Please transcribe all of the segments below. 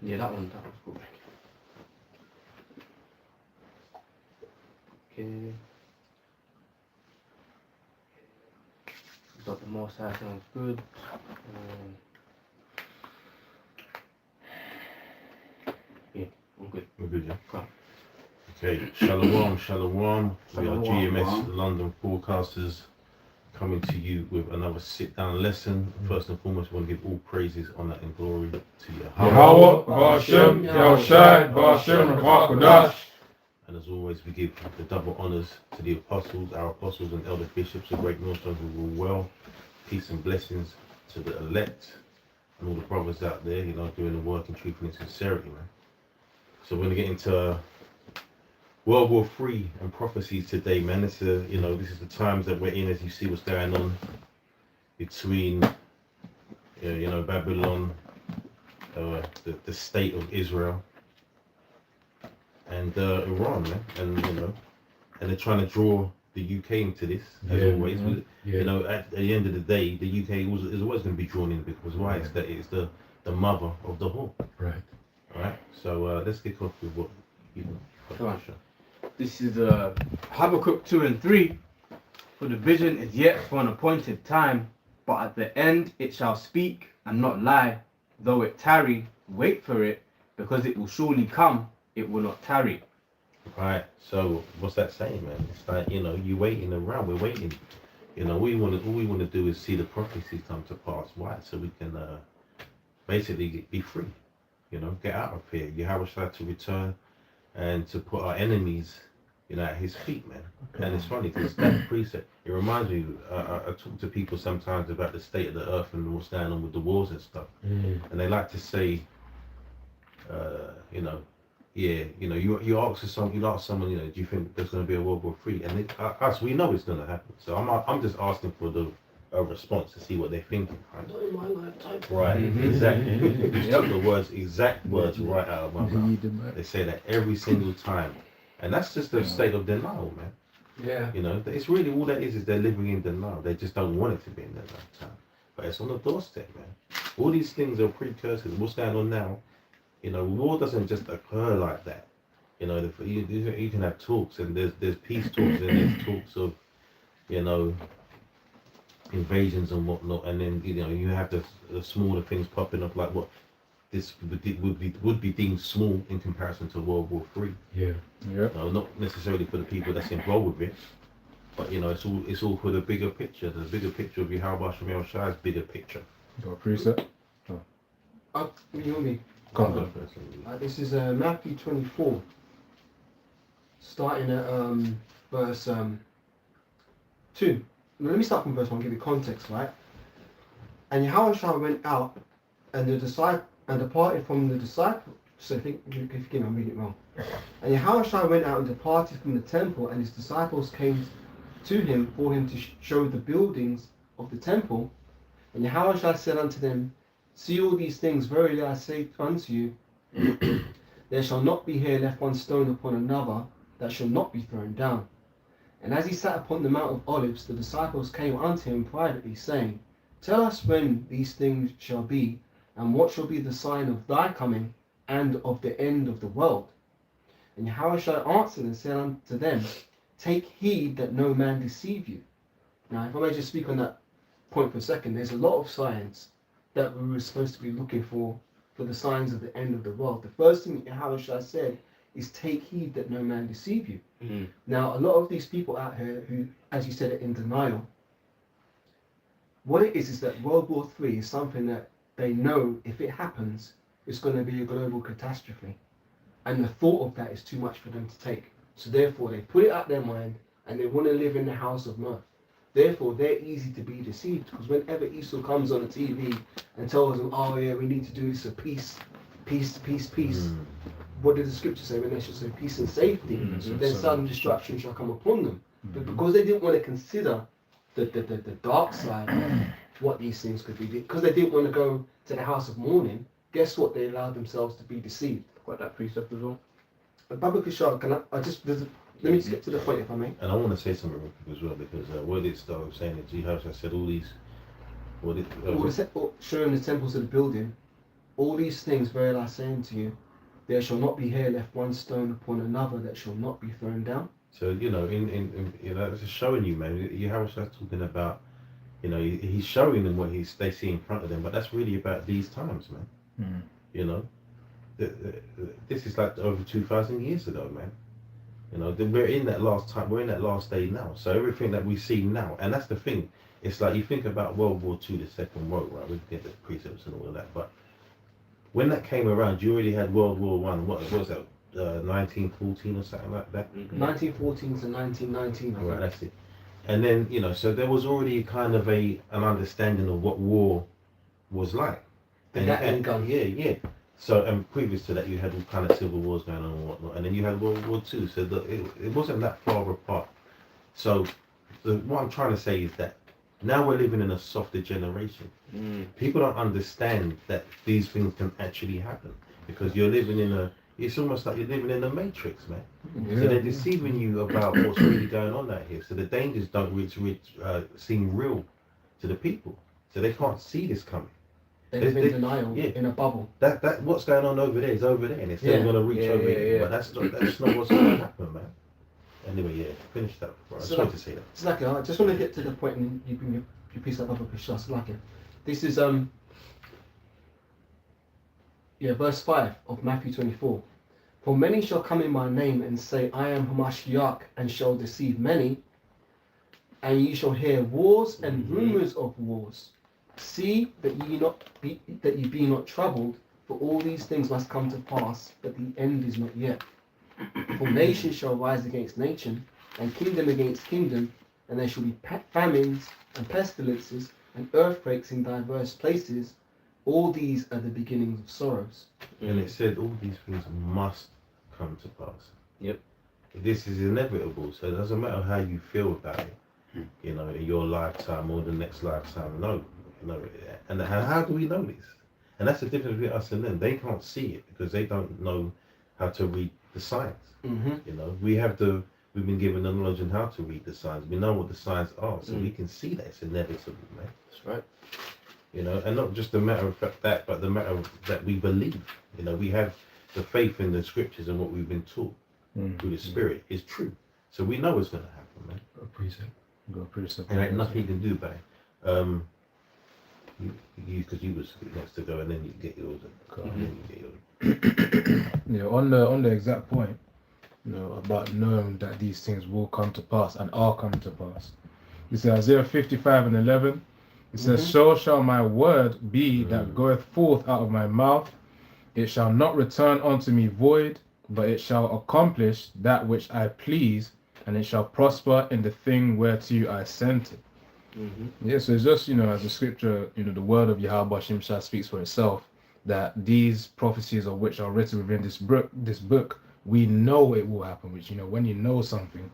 Yeah, that was good. Okay. Got the Most High sounds good. Yeah, I'm good. We're good, yeah? Come. Okay, shalom, shalom. We are Shalom, GMS shalom. London forecasters coming to you with another sit-down lesson. First and foremost, we want to give all praises, honor, and glory to Yahweh, Ba'ashem, Yahushai, Ba'ashem, Rakhakodash. And as always, we give the double honors to the apostles, our apostles and elder bishops, the great millstones who rule well. Peace and blessings to the elect and all the brothers out there, you know, doing the work in truth and sincerity, man. So we're going to get into World War III and prophecies today, man. This is the times that we're in, as you see what's going on between, Babylon, the state of Israel, and Iran, man. And they're trying to draw the UK into this, as always. At the end of the day, the UK is always going to be drawn in, because why? It's the mother of the whole. Right. All right. So let's kick off with what you know. This is Habakkuk 2 and 3. For the vision is yet for an appointed time, but at the end it shall speak and not lie. Though it tarry, wait for it, because it will surely come, it will not tarry. Right, so what's that saying, man? It's like, you waiting around, we're waiting. All we want to do is see the prophecies come to pass. Why? So we can basically be free, get out of here. Yahweh tried to return and to put our enemies, at his feet, man. Okay. And it's funny, because that precept, it reminds me, I talk to people sometimes about the state of the earth and what's going on with the wars and stuff. And they like to say, you ask someone, do you think there's going to be a World War III? And us, we know it's going to happen. So I'm just asking for a response to see what they're thinking. Right? Not in my lifetime. Right, exactly. You took the exact words right out of my mouth. They say that every single time. And that's just a state of denial, man. Yeah. It's really all that is they're living in denial. They just don't want it to be in their lifetime. But it's on the doorstep, man. All these things are precursors. What's going on now? War doesn't just occur like that. You can have talks, and there's peace talks, and there's talks of, invasions and whatnot, and then you have the smaller things popping up, like what this would be deemed small in comparison to World War III. Yeah. Not necessarily for the people that's involved with it, but it's all for the bigger picture of Yahweh Shem Shai's bigger picture. Got a preset? You want me? Come on. This is Matthew 24, starting at verse 2. Now, let me start from verse 1, give you context, right? And Yahweh went out and departed from the disciples. So if you forgive me, I'm reading it wrong. And Yahweh went out and departed from the temple, and his disciples came to him for him to show the buildings of the temple. And Yahweh said unto them, See all these things, verily I say unto you, there shall not be here left one stone upon another that shall not be thrown down. And as he sat upon the Mount of Olives, the disciples came unto him privately, saying, Tell us when these things shall be, and what shall be the sign of thy coming, and of the end of the world. And Yahweh answered and said unto them, Take heed that no man deceive you. Now, if I may just speak on that point for a second, there's a lot of signs that we were supposed to be looking for the signs of the end of the world. The first thing that Yahweh said is take heed that no man deceive you. Mm-hmm. Now, a lot of these people out here who, as you said, are in denial, what it is that World War III is something that they know if it happens, it's going to be a global catastrophe. And the thought of that is too much for them to take. So therefore, they put it out their mind and they want to live in the house of mirth. Therefore, they're easy to be deceived, because whenever Esau comes on the TV and tells them, oh yeah, we need to do this for peace, what did the scripture say when they should say peace and safety? Then sudden destruction shall come upon them. But because they didn't want to consider the dark side of what these things could be, because they didn't want to go to the house of mourning, guess what? They allowed themselves to be deceived. Got that precept as well. But Baba Kushar, let me just get to the point, if I may. And I want to say something real quick as well, because what it started saying that G-House, I said all these, showing the temples of the building, all these things verily I say unto you, there shall not be here left one stone upon another that shall not be thrown down. So in it's just showing you, man. You have talking about, he's showing them what they see in front of them, but that's really about these times, man. Mm. You know, this is like over 2,000 years ago, man. We're in that last time. We're in that last day now. So everything that we see now, and that's the thing. It's like you think about World War II, the Second World War, right? We get the precepts and all of that, but when that came around, you already had World War One. What was that? 1914 or something like that. 1914 to 1919. Right, that's it. And then so there was already kind of an understanding of what war was like. And guns. Yeah. So and previous to that, you had all kind of civil wars going on and whatnot, and then you had World War II. So it wasn't that far apart. So what I'm trying to say is that now we're living in a softer generation. People don't understand that these things can actually happen because you're living in it's almost like you're living in a matrix, man. Yeah. So they're deceiving you about what's really going on out here. So the dangers don't seem real to the people. So they can't see this coming. They live in denial, in a bubble. That what's going on over there is over there, and it's still going to reach over here. But that's not what's going to happen, man. Anyway, finish that. Bro. I just wanted to say that. It's like I just want to get to the point, and you bring your piece up, Bishas. Like this is verse 5 of Matthew 24. For many shall come in my name and say, I am Hamashiach, and shall deceive many. And ye shall hear wars and rumors of wars. See that ye be not troubled, for all these things must come to pass, but the end is not yet. For nation shall rise against nation, and kingdom against kingdom, and there shall be famines and pestilences and earthquakes in diverse places. All these are the beginnings of sorrows. And it said all these things must come to pass. Yep. This is inevitable, so it doesn't matter how you feel about it, in your lifetime or the next lifetime. No, and how do we know this? And that's the difference between us and them. They can't see it because they don't know how to read the signs. We've been given the knowledge on how to read the signs. We know what the signs are, so we can see that it's inevitable, man. That's right. And not just the matter of fact that, but the matter of that we believe. We have the faith in the scriptures and what we've been taught through the Spirit is true. So we know it's going to happen, man. Got a precept. And ain't nothing you can do about it. Because you was next to go, and then you get yours. On the exact point, about knowing that these things will come to pass and are coming to pass. This is Isaiah 55:11. It says, So shall my word be that goeth forth out of my mouth. It shall not return unto me void, but it shall accomplish that which I please, and it shall prosper in the thing whereto I sent it. Yeah, so it's just, as the scripture, the word of Yahweh Shimshah speaks for itself, that these prophecies of which are written within this book, we know it will happen, which, when you know something,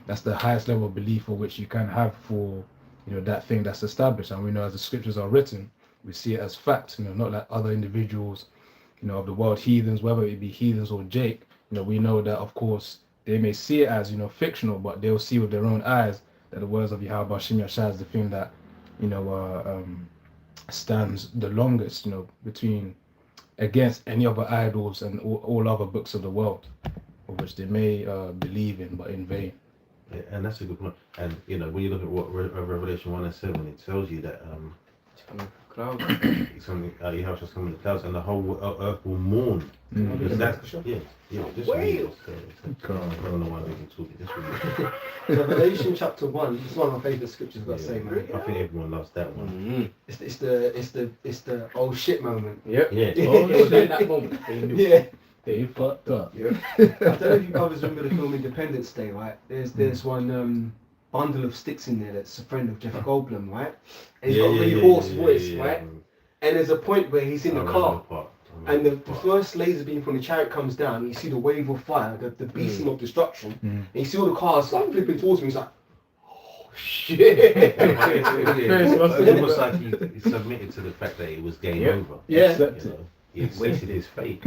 that's the highest level of belief for which you can have for, that thing that's established. And we know as the scriptures are written, we see it as fact, not like other individuals, of the world, heathens, whether it be heathens or Jake, we know that, of course, they may see it as, fictional, but they'll see with their own eyes that the words of Yahweh Shem Yashah is the thing that, stands the longest, between, against any other idols and all other books of the world, of which they may believe in, but in vain. Yeah, and that's a good point. And, when you look at what Revelation 1:7, it tells you that something you have just come in the clouds, and the whole earth will mourn. Because that's just Wait. I don't know why they can talk it. Just Revelation chapter 1. It's one of my favourite scriptures. I've got to say, man. I think everyone loves that one. It's the oh shit moment. Yep. Yeah. It was in that moment. They knew. Yeah. They fucked up. I don't know if you brothers remember the film Independence Day, right? There's one bundle of sticks in there that's a friend of Jeff Goldblum, right? And he's got a really hoarse voice, right? And there's a point where he's in the car, and the first laser beam from the chariot comes down, and you see the wave of fire, the beasting of destruction, and you see all the cars like flipping towards me. He's like, oh shit! It's almost like he submitted to the fact that it was game over. Yeah. He accepted his fate.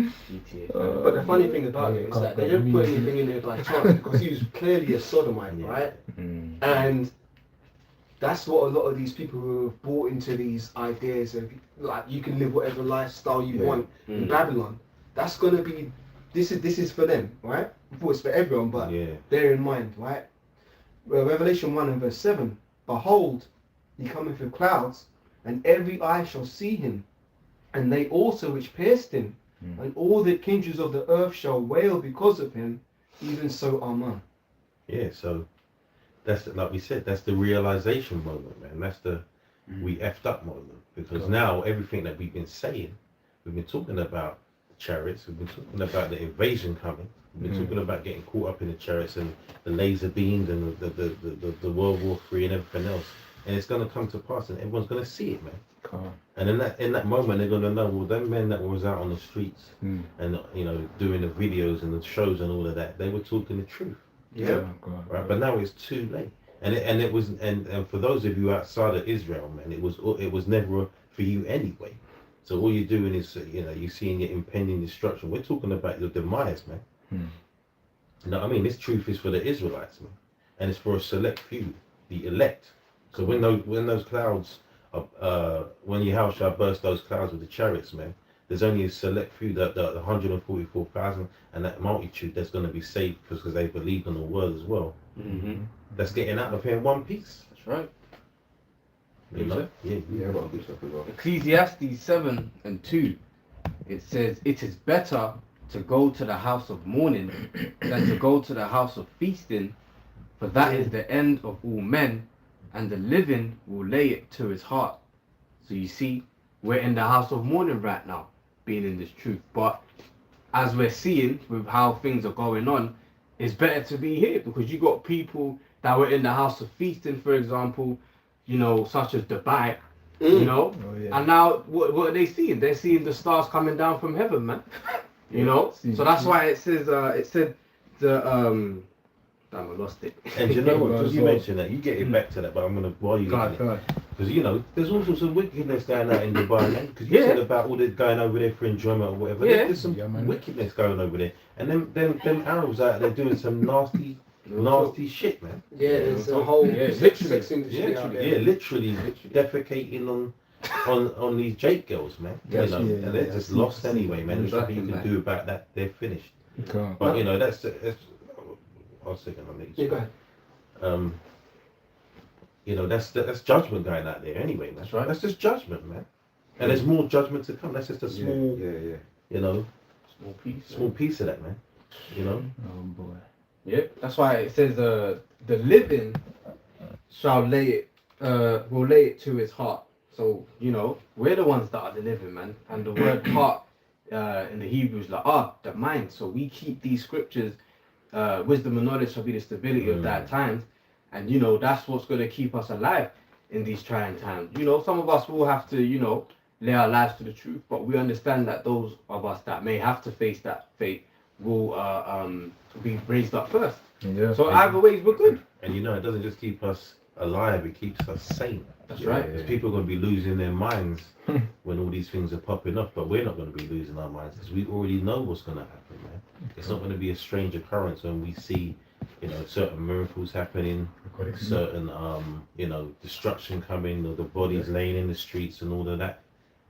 But the funny thing about it is that they didn't put anything in there by chance, because he was clearly a sodomite, right? And that's what a lot of these people who have bought into these ideas of like you can live whatever lifestyle you want in Babylon. That's gonna be this is for them, right? Of course, for everyone, but bear in mind, right? Revelation 1 and verse 7. Behold, he cometh with clouds, and every eye shall see him, and they also which pierced him, and all the kindreds of the earth shall wail because of him. Even so, amen. Yeah, so that's like we said, that's the realization moment, man. That's the we effed up moment, because now everything that we've been saying, we've been talking about chariots, we've been talking about the invasion coming, we've been talking about getting caught up in the chariots and the laser beams and the World War III and everything else, and it's going to come to pass, and everyone's going to see it, man. And in that moment, they're going to know, well, them men that was out on the streets and doing the videos and the shows and all of that, they were talking the truth. Right, but now it's too late. And for those of you outside of Israel, man, it was never for you anyway. So all you're doing is you're seeing your impending destruction. We're talking about your demise, man. You know what I mean? This truth is for the Israelites, man, and it's for a select few, the elect. So when those clouds, when Yahushua burst those clouds with the chariots, man, there's only a select few, the 144,000, and that multitude that's going to be saved because they believe in the word as well. That's getting out of here in one piece. That's right. You know? Yeah, I got a good stuff as well. Ecclesiastes 7 and 2, it says, it is better to go to the house of mourning than to go to the house of feasting, for that is the end of all men, and the living will lay it to his heart. So you see, we're in the house of mourning right now, being in this truth. But as we're seeing with how things are going on, it's better to be here, because you got people that were in the house of feasting, for example, such as Dubai, and now what are they seeing? They're seeing the stars coming down from heaven, man. So that's why it says damn, I lost it. And you know what? Because you mentioned that, you get it back to that, but I'm gonna while you because there's also some wickedness going out in Dubai, man. Because you said about all this going over there for enjoyment or whatever. There's some wickedness going over there, and them Arabs out there doing some nasty shit, man. There's a whole sex industry out there. Literally defecating on these Jake girls, man. And they're just lost anyway, man. There's nothing you can do about that. They're finished. But that's I was thinking on these. Go ahead. That's judgment going out there anyway, man. That's right. That's just judgment, man. And there's more judgment to come. That's just a small, small piece of that, man. Oh boy. Yep. That's why it says the living shall will lay it to his heart. So we're the ones that are the living, man. And the word heart in the Hebrew is the mind. So we keep these scriptures. Wisdom and knowledge shall be the stability of that times, and that's what's going to keep us alive in these trying times. Some of us will have to lay our lives to the truth, but we understand that those of us that may have to face that fate will be raised up first. So either ways we're good. And it doesn't just keep us alive, it keeps us sane. That's right. Because people are going to be losing their minds when all these things are popping up, but we're not going to be losing our minds because we already know what's going to happen, man. It's not going to be a strange occurrence when we see, certain miracles happening, certain, destruction coming, or the bodies laying in the streets and all of that.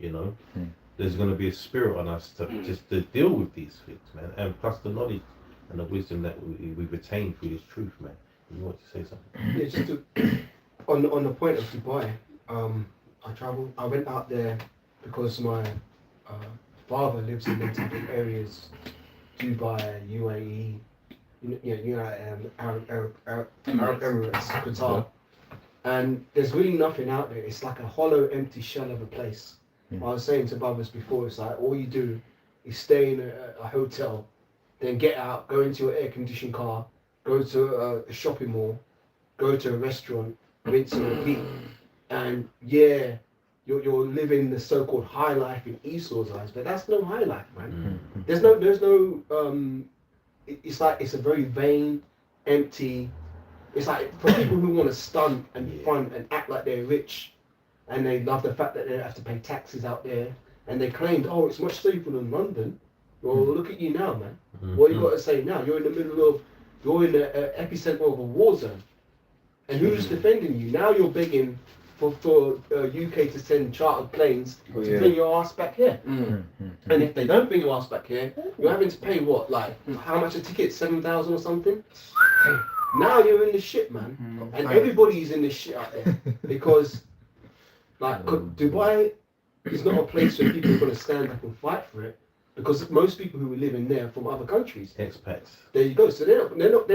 There's going to be a spirit on us to just to deal with these things, man, and plus the knowledge and the wisdom that we've attained through this truth, man. You want to say something? Yeah, just on the point of Dubai, I went out there because my father lives in the type of areas, Dubai, UAE, Arab Emirates, Qatar, and there's really nothing out there. It's like a hollow, empty shell of a place. I was saying to brothers before, it's like all you do is stay in a hotel, then get out, go into your air-conditioned car, go to a shopping mall, go to a restaurant, rinse and repeat, and you're living the so-called high life in Esau's eyes, but that's no high life, man. There's no it's like it's a very vain, empty. It's like for people who want to stunt and fun and act like they're rich, and they love the fact that they don't have to pay taxes out there, and they claimed, it's much safer than London. Well, look at you now, man. What you got to say now? You're in the epicenter of a war zone. And who's defending you? Now you're begging for UK to send chartered planes to bring your ass back here. And if they don't bring your ass back here, you're having to pay what, like, how much a ticket? 7,000 or something? Now you're in the shit, man. And everybody's in the shit out there. Because, like, Dubai is not a place where people are going to stand up and fight for it. Because most people who live in there are from other countries. Expats. There you go. So they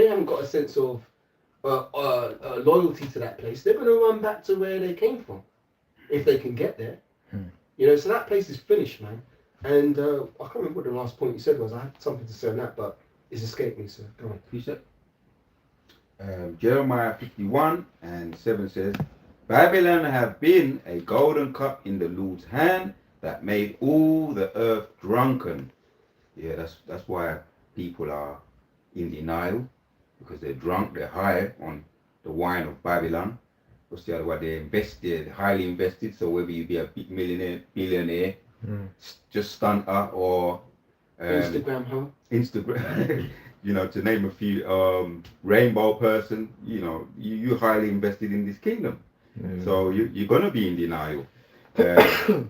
haven't got a sense of loyalty to that place. They're going to run back to where they came from, if they can get there. You know, so that place is finished, man. And I can't remember what the last point you said was. I had something to say on that, but it's escaped me. So go on. You said Jeremiah 51:7 says, Babylon have been a golden cup in the Lord's hand that made all the earth drunken. Yeah, that's why people are in denial, because they're drunk, they're high on the wine of Babylon. What's the other one? They're invested, highly invested. So whether you be a big billionaire, just stunter, or Instagram, huh? Instagram, you know, to name a few, rainbow person, you know, you're highly invested in this kingdom. So you're going to be in denial. The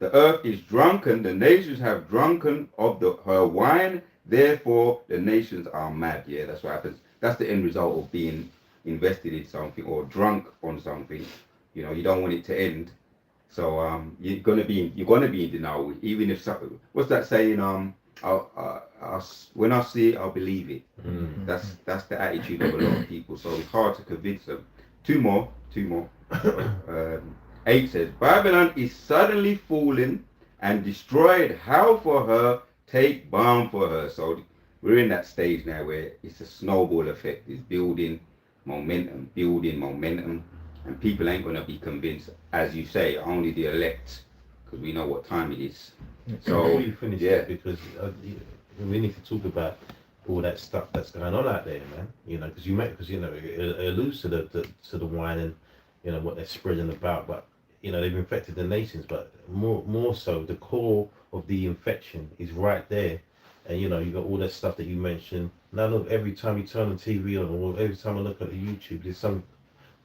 earth is drunken, the nations have drunken of her wine, therefore the nations are mad. Yeah, that's what happens. That's the end result of being invested in something or drunk on something. You know, you don't want it to end. So you're gonna be in denial, even if what's that saying? When I see it, I'll believe it. That's the attitude of a lot of people. So it's hard to convince them. Two more. 8 says, Babylon is suddenly fallen and destroyed. How for her? Take balm for her. So we're in that stage now where it's a snowball effect. It's building momentum, and people ain't going to be convinced, as you say, only the elect, because we know what time it is. So Before you finish that, because we need to talk about all that stuff that's going on out there, man. You know, because it alludes to the wine and, you know, what they're spreading about, but you know, they've infected the nations, but more so the core of the infection is right there. And you know, you got all that stuff that you mentioned. Now look, every time you turn the TV on, or every time I look at the YouTube, there's some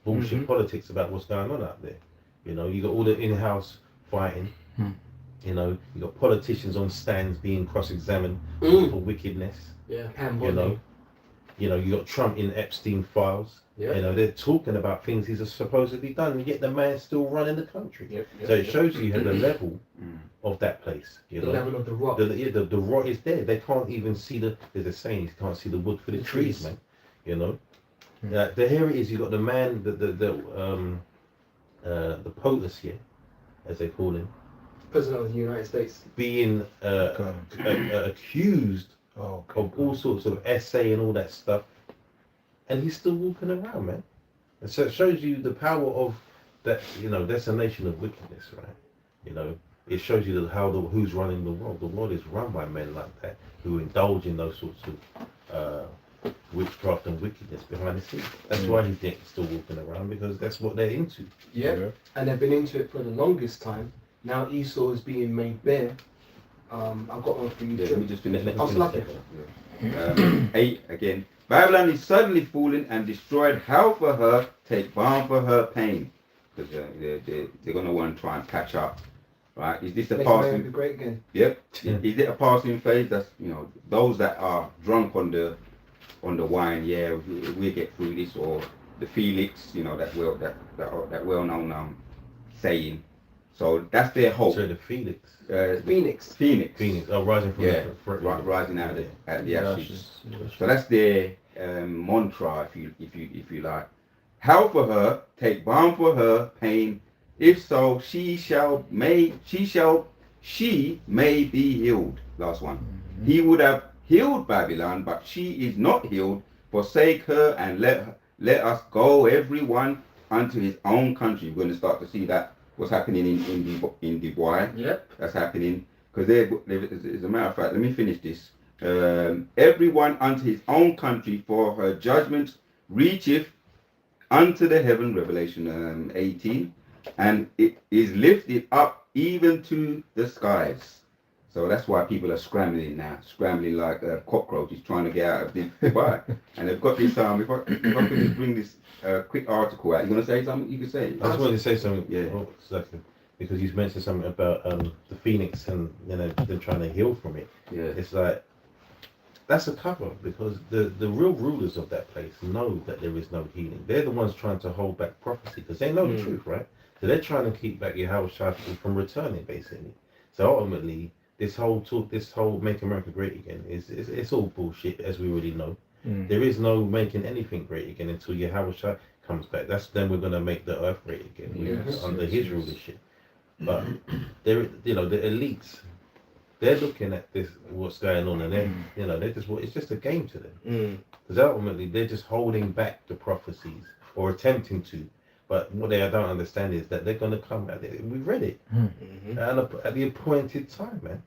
bullshit politics about what's going on out there. You know, you got all the in-house fighting. You know, you got politicians on stands being cross-examined for wickedness. Yeah, you know, you got Trump in Epstein files. You know, they're talking about things he's supposedly done, and yet the man's still running the country. So it shows you the level of that place. You know, level of the rock. The rock is there. They can't even see there's a saying, you can't see the wood for the trees, man. You know, here it is. You got the man, the POTUS here, as they call him, President of the United States, being accused of all sorts of essay and all that stuff. And he's still walking around, man. And so it shows you the power of that, you know, that's a nation of wickedness, right? You know, it shows you who's running the world. The world is run by men like that who indulge in those sorts of witchcraft and wickedness behind the scenes. That's why he's still walking around, because that's what they're into. Yeah, and they've been into it for the longest time. Now Esau is being made bare. I've got one for you. Let me just finish. I'll slap it. 8 again. Babylon is suddenly fallen and destroyed. How for her? Take balm for her pain. Because they're going to want to try and catch up. Right? Is this a passing? Be great again. Yep. Is it a passing phase? That's, you know, those that are drunk on the wine. Yeah, we'll get through this. Or the Felix, you know, that well-known saying. So that's their hope. So the Felix. Phoenix. Oh, rising from the rising out of the ashes. So that's their mantra, if you like. How for her? Take balm for her pain. If so, she may be healed. Last one. He would have healed Babylon, but she is not healed. Forsake her and let us go, everyone unto his own country. We're going to start to see that. What's happening in Dubai? Yep. That's happening because as a matter of fact, let me finish this. Everyone unto his own country, for her judgment reacheth unto the heaven. Revelation 18, and it is lifted up even to the skies. So that's why people are scrambling now, scrambling like cockroaches trying to get out of Dubai. And they've got this, if I could just bring this quick article out. You going to say something? You could say it. I just wanted to say something. Yeah. Oh, exactly. Because you mentioned something about the phoenix and them trying to heal from it. Yeah. It's like that's a cover because the real rulers of that place know that there is no healing. They're the ones trying to hold back prophecy because they know the truth, right? So they're trying to keep back Yahushua from returning, basically. So ultimately, this whole Make America Great Again it's all bullshit, as we already know. There is no making anything great again until Yahushua comes back. That's then we're gonna make the earth great again under his rulership. But the elites, they're looking at this, what's going on, and they're just, it's just a game to them. Because ultimately, they're just holding back the prophecies or attempting to. But what they don't understand is that they're going to come at it. We read it at the appointed time, man.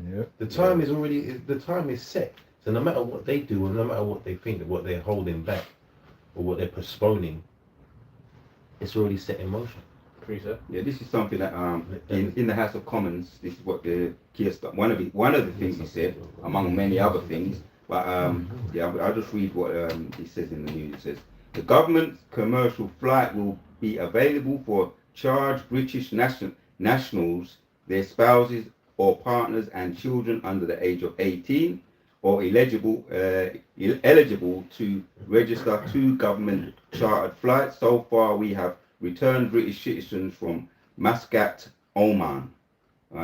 Yeah. The time is set. So no matter what they do, or no matter what they think, what they're holding back, or what they're postponing, it's already set in motion. Yeah, this is something that in the House of Commons, this is what the Keir Starmer, one of the things he said, among many other things. But I'll just read what he says in the news. It says the government's commercial flight will be available for charged British nationals, their spouses or partners, and children under the age of 18 or eligible to register 2 government chartered flights. So far, we have returned British citizens from Muscat, Oman.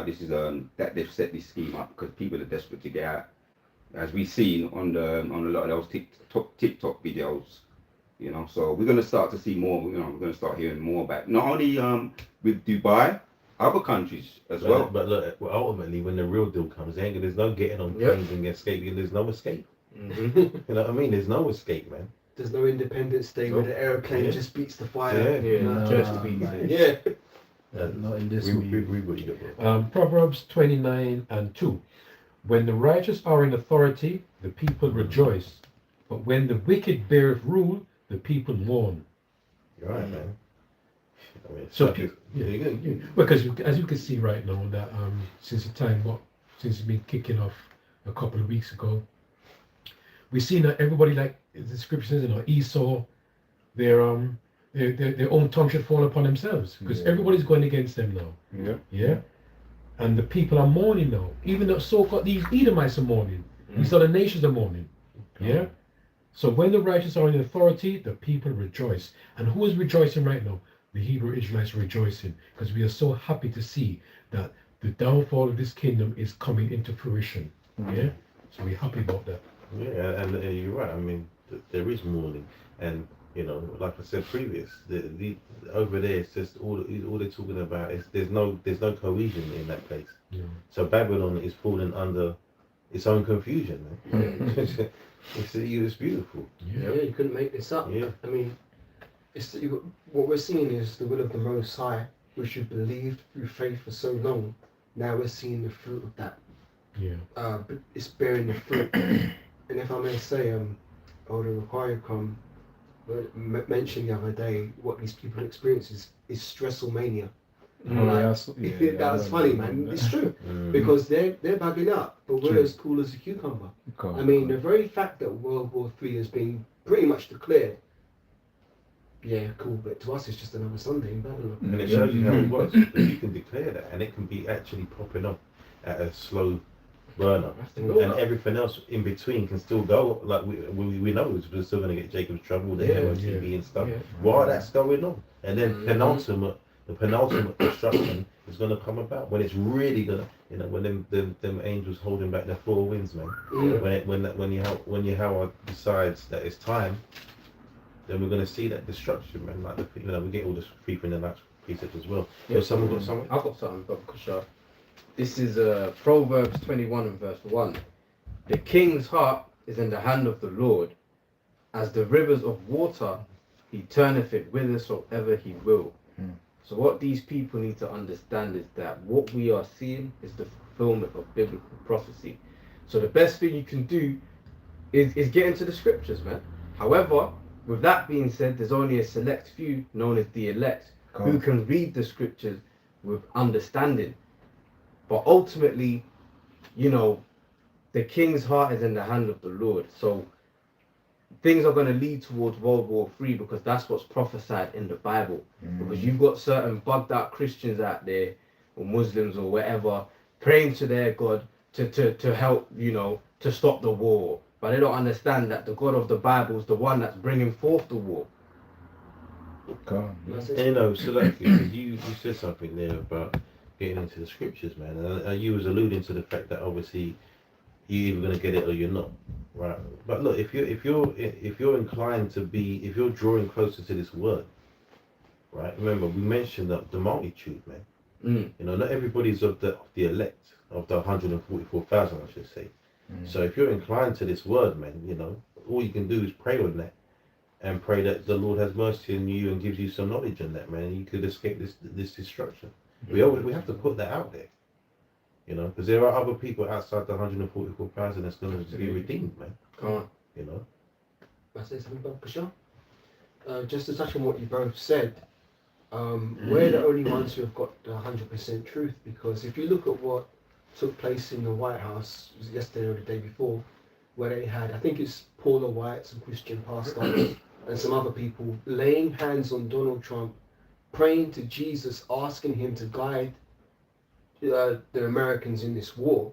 This is that they've set this scheme up because people are desperate to get out, as we've seen on a lot of those TikTok videos. So we're going to start to see more. We're going to start hearing more about not only with Dubai, other countries as well. But look, ultimately, when the real deal comes, there's no getting on planes and escaping. There's no escape. You know what I mean? There's no escape, man. There's no Independence Day where the aeroplane just beats the fire. Just beats it. Not in this Proverbs 29:2. When the righteous are in authority, the people rejoice. But when the wicked beareth rule, the people mourn. You're right, man. I mean, So, because as you can see right now, that since it's been kicking off a couple of weeks ago, we've seen that everybody, like the scripture says, Esau, their own tongue should fall upon themselves because everybody's going against them now. Yeah. And the people are mourning now. Even the so-called these Edomites are mourning. These other nations are mourning. Yeah. So when the righteous are in authority, the people rejoice. And who is rejoicing right now? The Hebrew Israelites are rejoicing because we are so happy to see that the downfall of this kingdom is coming into fruition. Yeah. So we're happy about that. Yeah, and you're right. I mean, there is mourning, and like I said previous, the over there, it's just all they're talking about is there's no cohesion in that place. Yeah. So Babylon is falling under its own confusion, man. It's beautiful. Yeah, you couldn't make this up. Yeah. I mean, what we're seeing is the will of the Most High, which you believed through faith for so long. Now we're seeing the fruit of that. Yeah. But it's bearing the fruit. And if I may say, Elder Require mentioned the other day what these people experience is stressomania. That was funny, man. It's true because they're bugging up, but we're as cool as a cucumber. I mean, the very fact that World War III has been pretty much declared. Yeah, cool, but to us it's just another Sunday in Babylon. And it shows you how it works. You can declare that, and it can be actually popping up at a slow burner, and everything else in between can still go. Like we know we're still going to get Jacob's Trouble, the MOTV and stuff. While that's going on, and then the penultimate destruction is going to come about when it's really going to, when them angels holding back their 4 winds, man. When Yahweh decides that it's time, then we're going to see that destruction, man. Like we get all this thief in the last precept as well. Yeah, someone got something? I've got something, but Kusha. This is Proverbs 21 and verse 1. The king's heart is in the hand of the Lord, as the rivers of water, he turneth it whithersoever he will. So what these people need to understand is that what we are seeing is the fulfillment of biblical prophecy. So the best thing you can do is get into the scriptures, man. However, with that being said, there's only a select few, known as the elect, who can read the scriptures with understanding. But ultimately, you know, the king's heart is in the hand of the Lord. So things are going to lead towards World War III because that's what's prophesied in the Bible. Because you've got certain bugged out Christians out there, or Muslims or whatever, praying to their God to help, you know, to stop the war. But they don't understand that the God of the Bible is the one that's bringing forth the war. That's And, it. you know, so like you said something there about getting into the scriptures, man. And you was alluding to the fact that obviously you're either gonna get it or you're not, right? But look, if you're inclined to be, if you're drawing closer to this word, right? Remember, we mentioned that the multitude, man. You know, not everybody's of the elect, of the 144,000, I should say. So if you're inclined to this word, man, you know, all you can do is pray on that, and pray that the Lord has mercy on you and gives you some knowledge on that, man, and you could escape this destruction. We have to put that out there, you know, because there are other people outside the 144,000 that's going to be redeemed, man. You know. I say something about Kashan? Just to touch on what you both said, we're the only ones who have got the 100% truth, because if you look at what took place in the White House, was it yesterday or the day before, where they had, I think it's Paula White, some Christian pastor, and some other people laying hands on Donald Trump, praying to Jesus, asking him to guide the Americans in this war.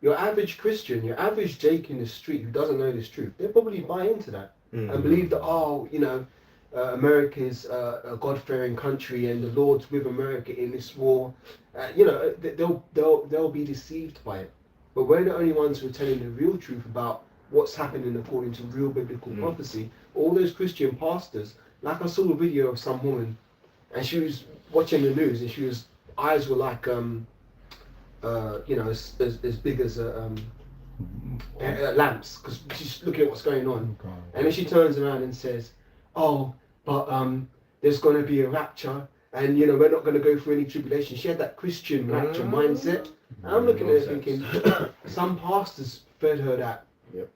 Your average Christian, your average Jake in the street who doesn't know this truth, they'll probably buy into that and believe that, oh, you know, America's a God-fearing country and the Lord's with America in this war. You know, they'll be deceived by it. But we're the only ones who are telling the real truth about what's happening according to real biblical prophecy. All those Christian pastors, like I saw a video of some woman, and she was watching the news, and she was eyes were like you know, as big as lamps, because she's looking at what's going on. And then she turns around and says, oh, but there's going to be a rapture, and you know, we're not going to go through any tribulation. She had that Christian rapture mindset. And I'm looking at her thinking, some pastors fed her that,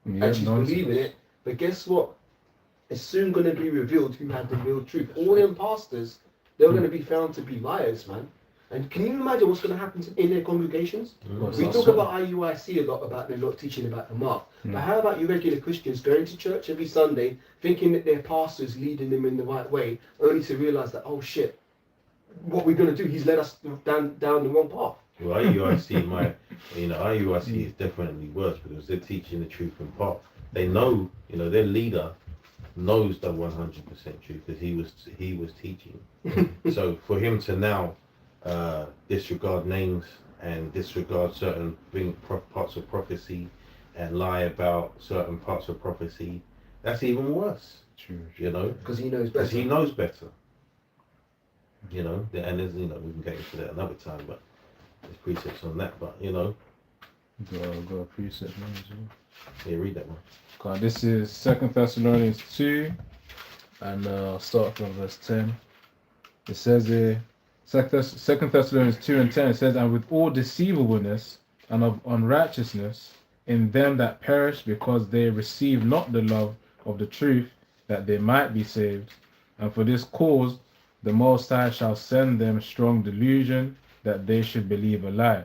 and she's believing it. But guess what? It's soon going to be revealed who had the real truth. All them pastors, they're going to be found to be liars, man. And can you imagine what's going to happen in their congregations? We talk about IUIC a lot, about them not teaching about the mark. But how about you regular Christians going to church every Sunday, thinking that their pastor's leading them in the right way, only to realise that, oh shit, what we're going to do, he's led us down the wrong path. Well, IUIC, IUIC is definitely worse because they're teaching the truth in part. They know, you know, their leader knows the 100% truth because he was teaching. So for him to now disregard names and disregard certain parts of prophecy and lie about certain parts of prophecy, that's even worse. True. You know, because he knows better. Because he knows better. You know, and there's, you know, we can get into that another time, but there's precepts on that. But you know, got a precept on as well. Yeah, read that one. Okay, this is 2 Thessalonians 2, and I'll start from verse 10. It says here, 2 Thessalonians 2 and 10, it says, and with all deceivableness and of unrighteousness in them that perish, because they receive not the love of the truth, that they might be saved. And for this cause the Most High shall send them strong delusion, that they should believe a lie.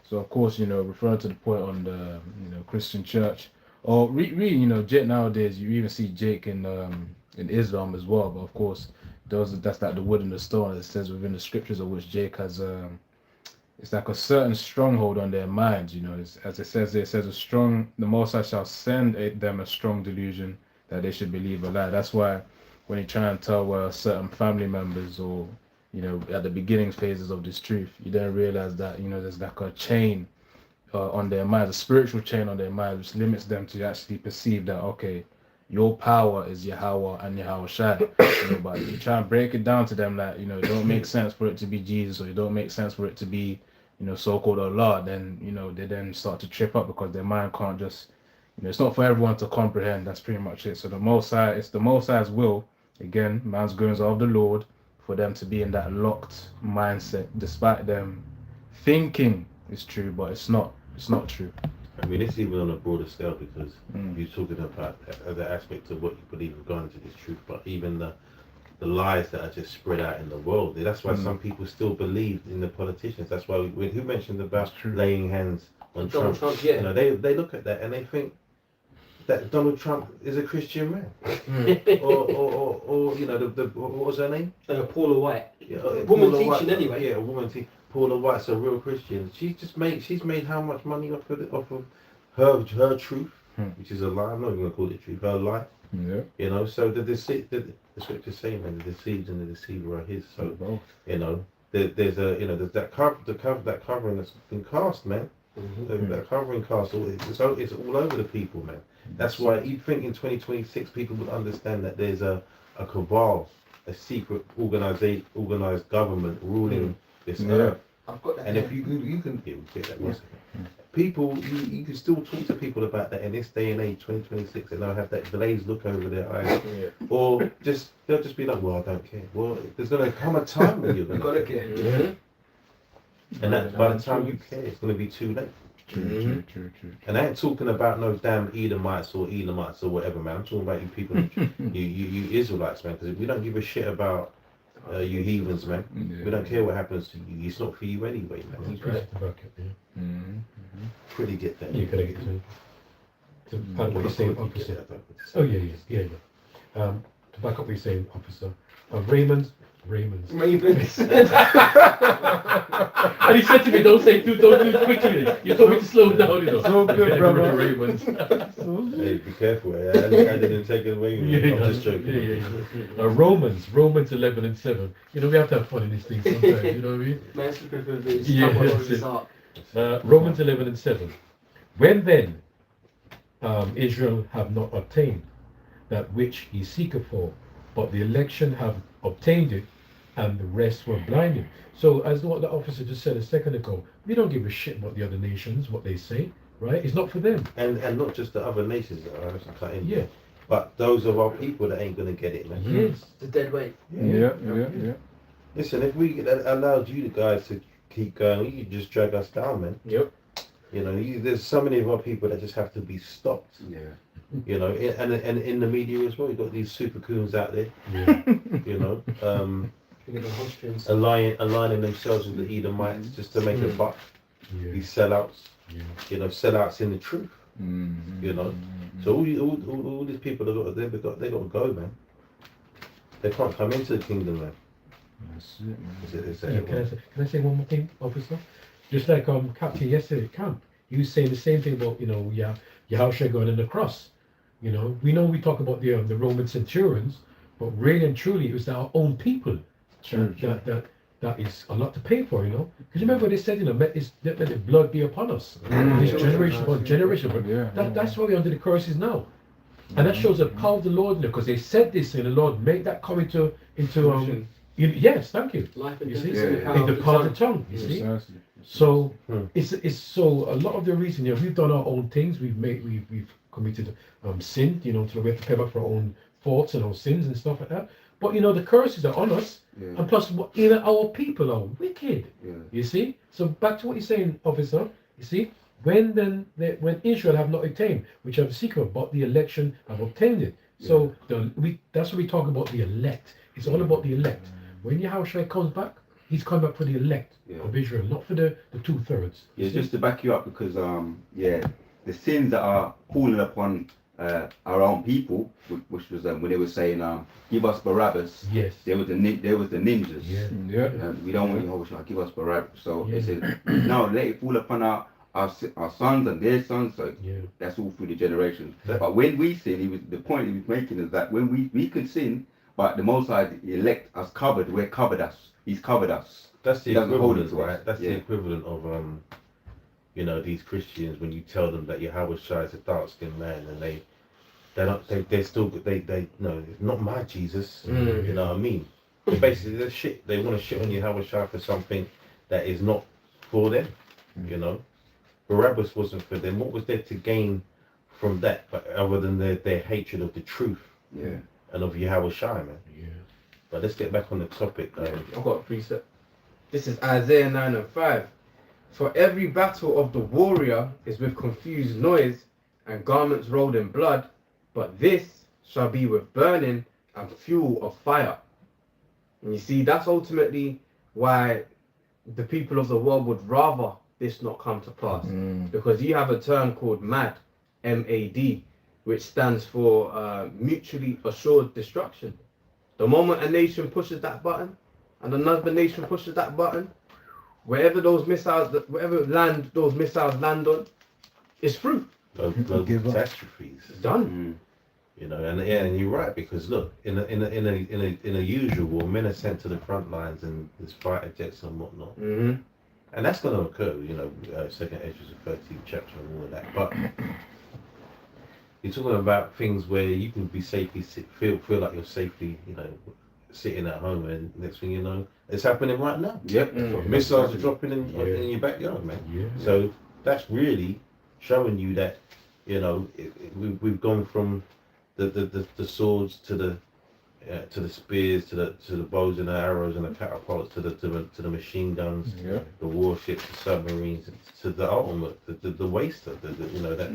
So of course, you know, referring to the point on the, you know, Christian church, or you know, Jake nowadays, you even see Jake in Islam as well. But of course, that's like the wood and the stone, as it says within the scriptures, of which Jake has. It's like a certain stronghold on their minds. You know, as it says there, it says the Most High shall send them a strong delusion, that they should believe a lie. That's why when you try and tell certain family members, or you know, at the beginning phases of this truth, you don't realize that, you know, there's like a chain on their minds, a spiritual chain on their minds, which limits them to actually perceive that, okay, your power is Yahweh and Yahweh Shai. You know, but you try and break it down to them that, you know, it don't make sense for it to be Jesus, or it don't make sense for it to be, you know, so-called Allah, then, you know, they then start to trip up because their mind can't just, you know, it's not for everyone to comprehend. That's pretty much it. So the Most High, it's the Most High's will, again, man's goings are of the Lord, for them to be in that locked mindset, despite them thinking it's true, but it's not true. I mean, it's even on a broader scale, because you're talking about the aspect of what you believe regarding to this truth, but even the lies that are just spread out in the world. That's why some people still believe in the politicians. That's why who mentioned about laying hands on Donald Trump. Trump, yeah. You know, they look at that and they think that Donald Trump is a Christian man, or you know, what was her name? Paula White. Yeah, Woman Paula teaching White, anyway. Yeah, a woman teaching. Paula White's a real Christian. She's made how much money off of her truth, which is a lie. I'm not even gonna call it truth. Her lie. Yeah. You know, so the scripture's saying that the deceived and the deceiver are his. So Both. you know, there's that covering that's been cast, man. That covering cast, it's all over the people, man. That's why you think in 2026 people would understand that there's a cabal, a secret organized government ruling this earth. I've got that. And if you can get that one second. People, you can still talk to people about that in this day and age, 2026, and they'll have that glazed look over their eyes, or they'll just be like, well, I don't care. Well, there's gonna come a time when you're gonna care. And that by the time you care, it's gonna be too late. True. And I ain't talking about no damn Edomites or Elamites or whatever, man. I'm talking about you people, you Israelites, man. Because we don't give a shit about you heathens, man. We don't care what happens to you. It's not for you anyway, man. Pretty get that. You gotta get to back up what you're saying, officer. Oh yeah. To back up what you're saying, officer. Raymond's. Ravens. And he said to me, don't do it quickly. You told me to slow down, you know. So good, brother. Ravens. Hey, be careful. I didn't take it away. I'm just joking. Romans 11 and 7. You know, we have to have fun in these things sometimes, you know what I mean? Man's flipping through this. Yeah, Romans 11 and 7. When then Israel have not obtained that which he seeketh for, but the election have obtained it, and the rest were blinded. So, as what the officer just said a second ago, we don't give a shit about the other nations, what they say, right? It's not for them. And not just the other nations that are cut in. Yeah. But those of our people that ain't gonna get it, man. Yes. The dead weight. Yeah. Listen, if we allowed you guys to keep going, you could just drag us down, man. Yep. You know, there's so many of our people that just have to be stopped. Yeah. You know, and in the media as well, you've got these super coons out there. Yeah. You know, aligning themselves with the Edomites just to make a buck. Yeah. These sellouts. Yeah. You know, sellouts in the truth. Mm-hmm. You know, so all these people they got to go, man. They can't come into the kingdom, man. That's it, man. Can I say one more thing, officer? Just like Captain yesterday at camp, he was saying the same thing about, you know, Yahushua going on the cross. You know we talk about the Roman centurions, but really and truly it was our own people that is a lot to pay for, you know. Because remember they said, you know, let the blood be upon us. This generation upon generation. Yeah. That's why we're under the curses now. And that shows the power of the Lord, you know, because they said this and the Lord made that come into yes, thank you. Life and You death see, is in the power in the of power of the the tongue. You see. Precisely. So it's so a lot of the reason, you know, we've done our own things. We've committed sin, you know, so we have to pay back for our own faults and our sins and stuff like that. But you know, the curses are on us, and plus, even our people are wicked. Yeah. You see. So back to what you're saying, officer. You see, when Israel have not obtained, which have secret, but the election have obtained it. So that's what we talk about, the elect. It's all about the elect. When Yahushua comes back, he's coming back for the elect of Israel, not for the 2/3. Yeah, just to back you up, because the sins that are falling upon our own people, which was when they were saying, "Give us Barabbas." Yes. There was the ninjas. Yeah. We don't want Yahushua, give us Barabbas. So they said, "No, let it fall upon our sons and their sons." So that's all through the generations. But when we sin, the point he was making is that when we could sin, but the Most High elect us covered. We're covered us. He's covered us. That's the He doesn't hold equivalent, it to us. right? That's the equivalent of you know, these Christians when you tell them that Yahushua is a dark-skinned man and they no, not my Jesus. You know what I mean? But basically, they want to shit on Yahushua for something that is not for them. You know, Barabbas wasn't for them. What was there to gain from that, but other than their hatred of the truth? Yeah. And of Yahushua, man. Yeah. But let's get back on the topic. I've got a precept. This is Isaiah 9 and 5. For every battle of the warrior is with confused noise and garments rolled in blood, but this shall be with burning and fuel of fire. And you see, that's ultimately why the people of the world would rather this not come to pass? Mm. Because you have a term called MAD, M-A-D, which stands for mutually assured destruction. The moment a nation pushes that button and another nation pushes that button, wherever those missiles, wherever land those missiles land on, it's through. Global Give up. catastrophes. It's done. You know, and you're right, because look, in a usual war, men are sent to the front lines and there's fighter jets and whatnot, Mm-hmm. and that's going to occur. You know, second Ezra's 13th chapter and all of that. But you're talking about things where you can be safely feel like you're safely, you know, sitting at home, and next thing you know, it's happening right now. Yep. Missiles are dropping in your backyard, man. Yeah. So that's really showing you that, you know, we've gone from the swords to the spears, to the bows and the arrows and the catapults, to the machine guns, Yeah. the warships, the submarines, to the ultimate, the waster, you know, that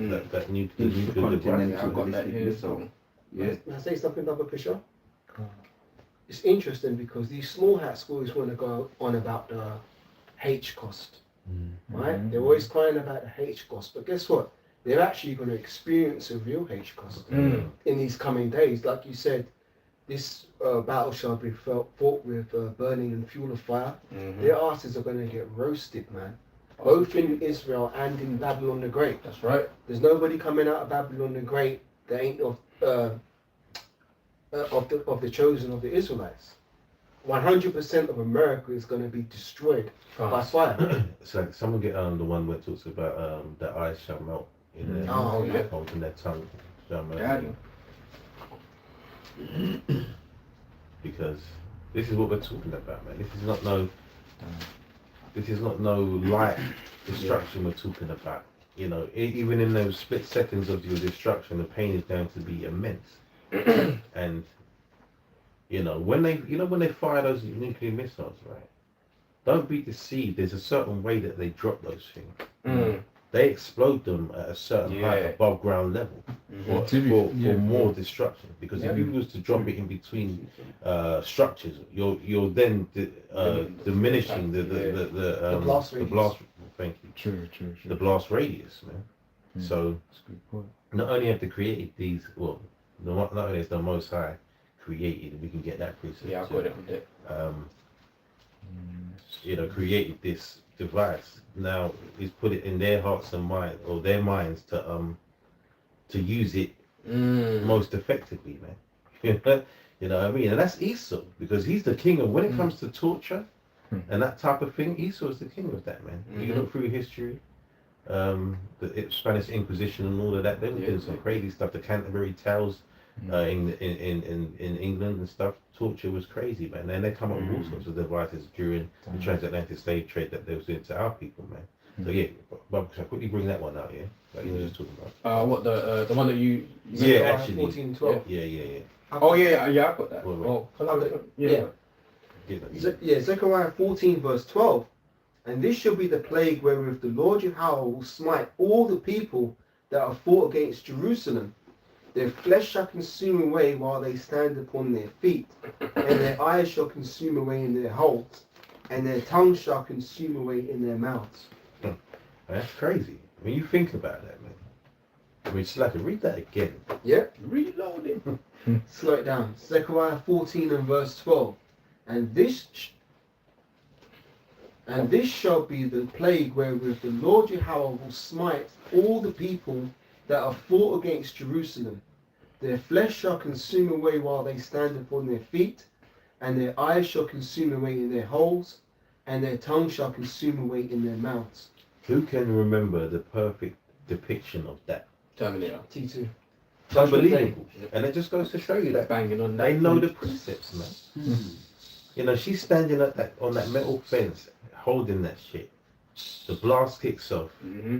nuclear device. Intercontinental I've got that ballistic here. missile. Yeah. Can I say something, Brother Fisher? It's interesting because these small hat schools want to go on about the H cost, right? Mhm. They're always crying about the H cost, but guess what? They're actually going to experience a real H cost Mm. in these coming days. Like you said, this battle shall be fought with burning and fuel of fire. Mm-hmm. Their asses are going to get roasted, man. Both in Israel and in Babylon the Great. That's right. There's nobody coming out of Babylon the Great that ain't of the chosen of the Israelites. 100% of America is going to be destroyed by fire. So someone get the one where it talks about the eyes shall melt in their Oh, yeah. holding their tongue shall melt. Daddy. Because this is what we're talking about, man. This is not no light destruction we're talking about. You know, even in those split seconds of your destruction, the pain is going to be immense. And you know, when they fire those nuclear missiles, right? Don't be deceived. There's a certain way that they drop those things. Mm. They explode them at a certain height Yeah. above ground level for Yeah. more destruction. Because if you was to drop it in between structures, you're then diminishing the blast radius. blast. Thank you. True. The blast radius, man. Mm. So That's a good point. not only have they created these, well, not only is the Most High created, we can get that precept. Yeah, I got it on there. You know, created this device. Now he's put it in their hearts and minds, or their minds, to use it most effectively, man. You know what I mean? And that's Esau, because he's the king of, when it comes to torture and that type of thing, Esau is the king of that, man. You look through history, the Spanish Inquisition and all of that, they were doing some crazy stuff. The Canterbury Tales in England and stuff, torture was crazy, man. And they come up with all sorts of devices during the transatlantic slave trade that they was doing to our people, man. So yeah, Bob, can I quickly bring that one out, yeah? Like you were just talking about. What the one that you? Yeah, actually. 14, 12. Yeah. Oh yeah, I got that. Wait. Oh, Yeah. Zechariah 14 verse 12. And this shall be the plague wherewith the Lord Yahweh will smite all the people that are fought against Jerusalem. Their flesh shall consume away while they stand upon their feet, and their eyes shall consume away in their holes, and their tongue shall consume away in their mouths. That's crazy. When you think about that, man. I mean, Slacker, read that again. Yeah? Reloading. Slow it down. Zechariah 14 and verse 12. And this shall be the plague wherewith the Lord Yahweh will smite all the people that are fought against Jerusalem. Their flesh shall consume away while they stand upon their feet, and their eyes shall consume away in their holes, and their tongue shall consume away in their mouths. Who can remember the perfect depiction of that? Terminator. T2. It's unbelievable. And it just goes to show you that Banging on that. they know the precepts, man. You know, she's standing at that on that metal fence, holding that shit. The blast kicks off, Mm-hmm.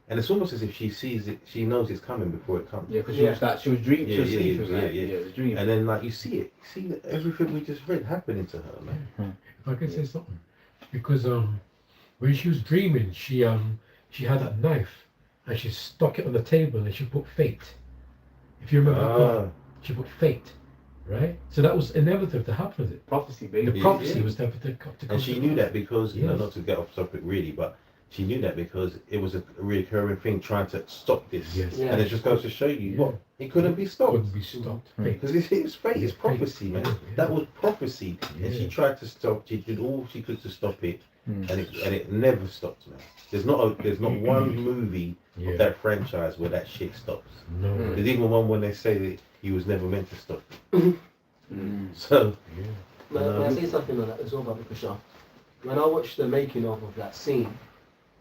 and it's almost as if she sees it. She knows it's coming before it comes. Yeah, because she was dreaming. She was Yeah, sleeping, yeah, right? yeah. It was dreaming. And then, like, you see it. You see everything we just read happening to her, man. If I can say something, because when she was dreaming, she had that knife and she stuck it on the table and she put fate. If you remember, she put fate, right? So that was inevitable to happen with it. Prophecy, The baby. prophecy yeah. was never to come. And she knew that because, you know, Yes. not to get off topic really, but she knew that because it was a recurring thing trying to stop this. Yes. Yeah. And it just goes to show you Yeah. what it couldn't be stopped. Couldn't be stopped. Because it's fate, it's prophecy, man. Yeah. That was prophecy, and she Yeah. tried to stop. She did all she could to stop it, Mm. and it never stopped, man. There's not one movie Yeah. of that franchise where that shit stops. No. Mm. There's even one when they say that he was never meant to stop. Mm. So Yeah. May I say something on that as well, Brother Kusha? When I watched the making of that scene,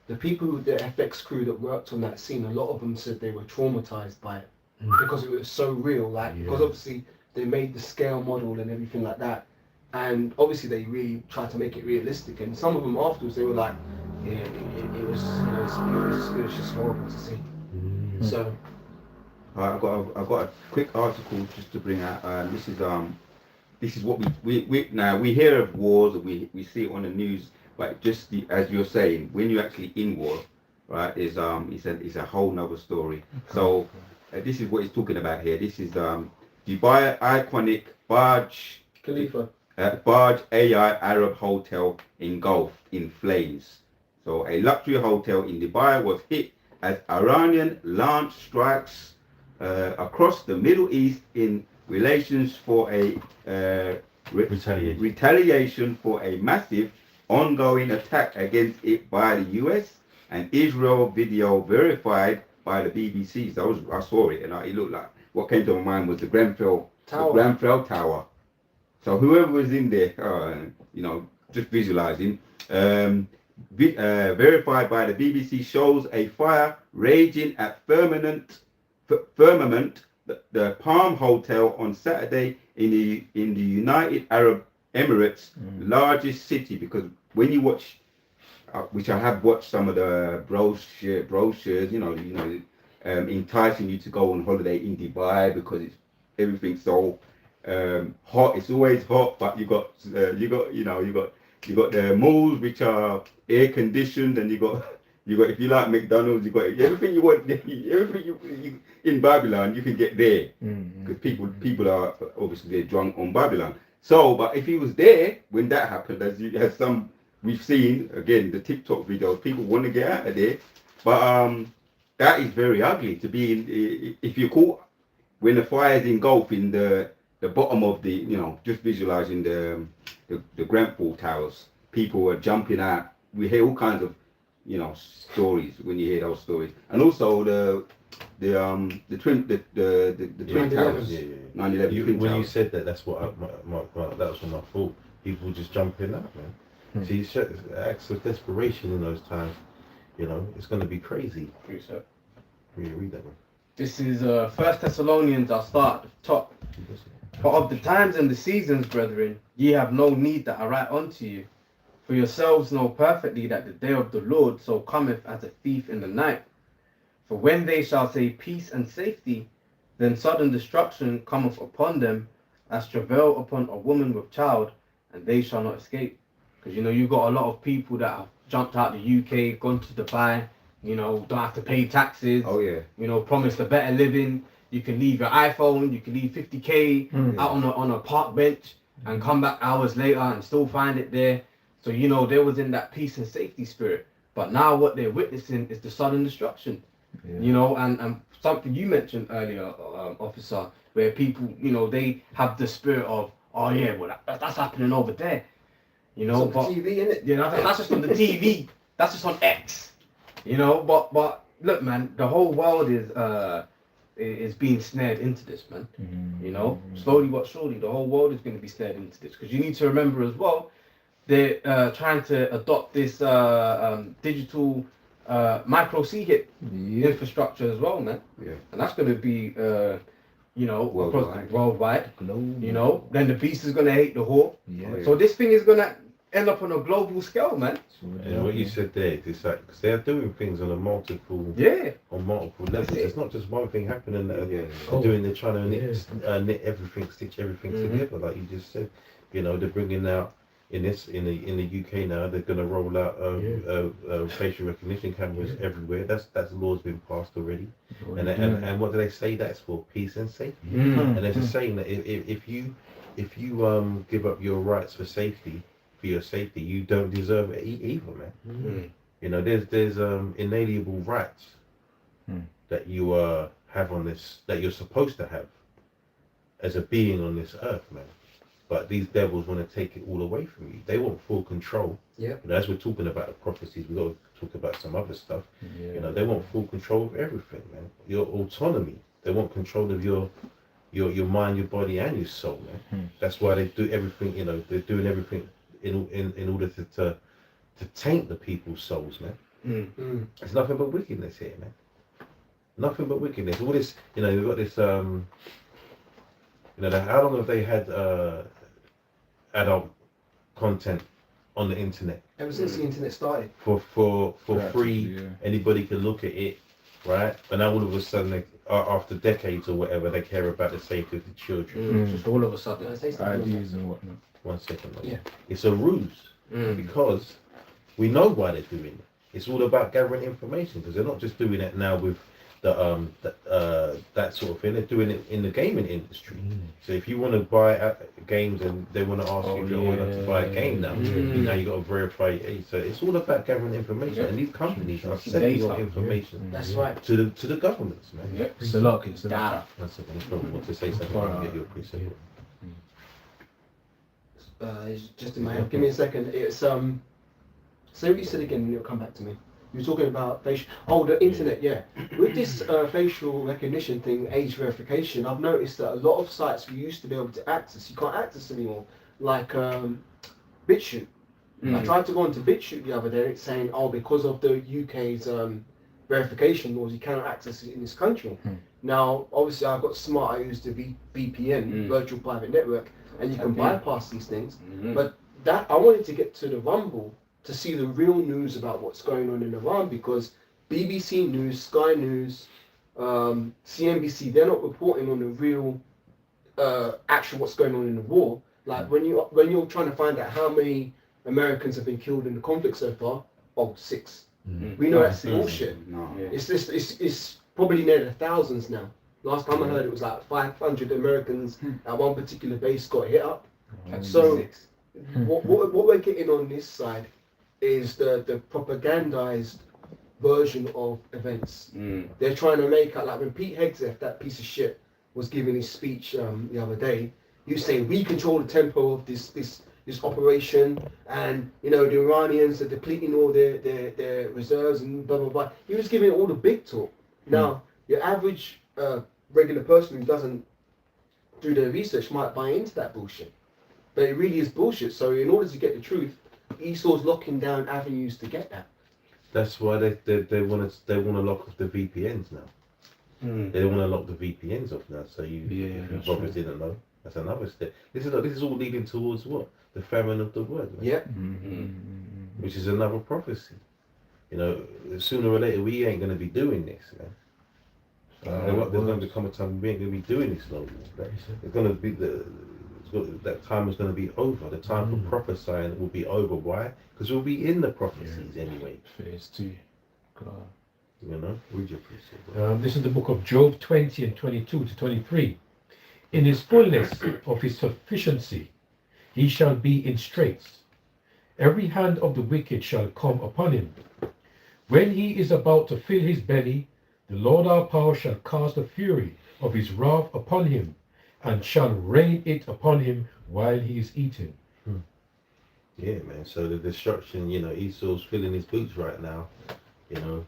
the people, the FX crew that worked on that scene, a lot of them said they were traumatized by it Mm. because it was so real. Like, because Yeah. obviously they made the scale model and everything like that, and obviously they really tried to make it realistic. And some of them afterwards, they were like, yeah, it was, you know, it was just horrible to see. Mm. So, I've got a quick article just to bring out. This is what we now we hear of wars and we see it on the news, but just as you're saying, when you're actually in war, right, it's a whole nother story. So this is what he's talking about here. This is Dubai iconic Barge Khalifa. Barge AI Arab hotel engulfed in flames. So a luxury hotel in Dubai was hit as Iranian launched strikes across the Middle East in relations for a retaliation for a massive ongoing attack against it by the US and Israel. Video verified by the BBC. So I saw it and it looked like, what came to my mind was the Grenfell Tower. So whoever was in there, you know, just visualizing, verified by the BBC, shows a fire raging at Firmament, the Palm Hotel on Saturday in the United Arab Emirates, largest city. Because when you watch, which I have watched some of the brochures, you know, enticing you to go on holiday in Dubai because everything's so hot. It's always hot, but you got the malls which are air conditioned, and you got if you like McDonald's, you got everything you want. Everything you in Babylon you can get there, because people are obviously they're drunk on Babylon. So, but if he was there when that happened, as some we've seen again the TikTok videos, people want to get out of there, but that is very ugly to be in. If you're caught when the fire is engulfing the bottom of the, you know, just visualizing the Grenfell Towers, people are jumping out. We hear all kinds of, you know, stories when you hear those stories, and also the twin towers, 9/11 twin When you towers. said that, that's what that was my fault. People just jumping out, man. See, acts of desperation in those times, you know, it's going to be crazy. Read that one. This is 1 Thessalonians, I'll start at the top. But of the times and the seasons, brethren, ye have no need that I write unto you. For yourselves know perfectly that the day of the Lord so cometh as a thief in the night. For when they shall say peace and safety, then sudden destruction cometh upon them, as travail upon a woman with child, and they shall not escape. Because, you know, you've got a lot of people that have jumped out the UK, gone to Dubai, you know, don't have to pay taxes. Oh yeah. You know, promised a better living. You can leave your iPhone, you can leave 50k out on a park bench and come back hours later and still find it there. So, you know, they was in that peace and safety spirit. But now what they're witnessing is the sudden destruction. Yeah. You know, and something you mentioned earlier, officer, where people, you know, they have the spirit of, oh yeah, well that's happening over there. You know, it's on the TV, innit? yeah, that's just on the TV. That's just on X. You know, but look, man, the whole world is being snared into this, man. You know, slowly but surely, the whole world is going to be snared into this. Because you need to remember as well, they're trying to adopt this digital micro C-hit infrastructure as well, man. Yeah. And that's going to be, you know, Worldwide. worldwide. Global. You know, then the beast is going to hate the whore. Yeah. So this thing is going to end up on a global scale, man. And what you said there, it's like, because they're doing things on multiple levels. it. It's not just one thing happening. They're trying to knit everything, stitch everything together, like you just said. You know, they're bringing out in the UK now. They're going to roll out facial recognition cameras everywhere. That's law's been passed already. And what do they say? That's for peace and safety. And they're just saying that if you give up your rights for your safety, you don't deserve it either, man. You know, there's inalienable rights that you have on this, that you're supposed to have as a being on this earth, man. But these devils want to take it all away from you. They want full control. Yeah. You know, as we're talking about the prophecies, we've got to talk about some other stuff. Yeah. You know, they want full control of everything, man. Your autonomy. They want control of your mind, your body, and your soul, man. That's why they do everything. You know, they're doing everything in order to taint the people's souls, man. It's nothing but wickedness here, man. Nothing but wickedness. All this, you know, you've got this. You know, how long have they had adult content on the internet? Ever since the internet started. For free, Yeah. anybody can look at it, right? And now all of a sudden, after decades or whatever, they care about the safety of the children. Just all of a Can I sudden. say something? IDs and whatnot. 1 second, mate. Yeah. It's a ruse because we know why they're doing it. It's all about gathering information because they're not just doing it now with that sort of thing. They're doing it in the gaming industry. So if you want to buy games and they want to ask you if you're old enough to buy a game now, now you got to verify your age. So it's all about gathering information, and these companies are sending your information That's right. to the governments, man. Yeah. It's a lot. It's a lot. Data. One second, I want to say something. I'll get your preset. Just in my head. Give me a second. It's say what you said again and it'll come back to me. You were talking about facial. Oh, the internet, yeah. With this facial recognition thing, age verification, I've noticed that a lot of sites we used to be able to access, you can't access anymore. Like BitChute. I tried to go onto BitChute the other day. It's saying, oh, because of the UK's verification laws, you cannot access it in this country. Now, obviously, I've got smart. I use the VPN, virtual private network, and you can bypass these things. But that I wanted to get to the Rumble to see the real news about what's going on in Iran, because BBC News, Sky News, CNBC, they're not reporting on the real actual what's going on in the war. Like when you're trying to find out how many Americans have been killed in the conflict so far, 6. We know that's bullshit. No. It's probably near the thousands now. Last time I heard it was like 500 Americans at one particular base got hit up. So what we're getting on this side is the propagandized version of events. They're trying to make out, like when Pete Hegseth, that piece of shit, was giving his speech the other day, he was saying we control the tempo of this operation, and you know the Iranians are depleting all their reserves and blah blah blah. He was giving all the big talk. Now your average regular person who doesn't do their research might buy into that bullshit, but it really is bullshit. So in order to get the truth, Esau's locking down avenues to get that. That's why they want to lock off the VPNs now. They want to lock the VPNs off now. So you probably didn't know. That's another step. This is all leading towards what? The famine of the word. Man. Yeah. Which is another prophecy. You know, sooner or later we ain't going to be doing this, man. There's going to come a time we ain't going to be doing this no more. It's going to be that time is going to be over. The time for prophesying will be over. Why? Because we'll be in the prophecies anyway. Phase 2. You know, read your precept. This is the book of Job 20 and 22 to 23. In his fullness of his sufficiency, he shall be in straits. Every hand of the wicked shall come upon him. When he is about to fill his belly, the Lord our power shall cast the fury of his wrath upon him, and shall rain it upon him while he is eating. Yeah, man. So the destruction, you know, Esau's filling his boots right now. You know,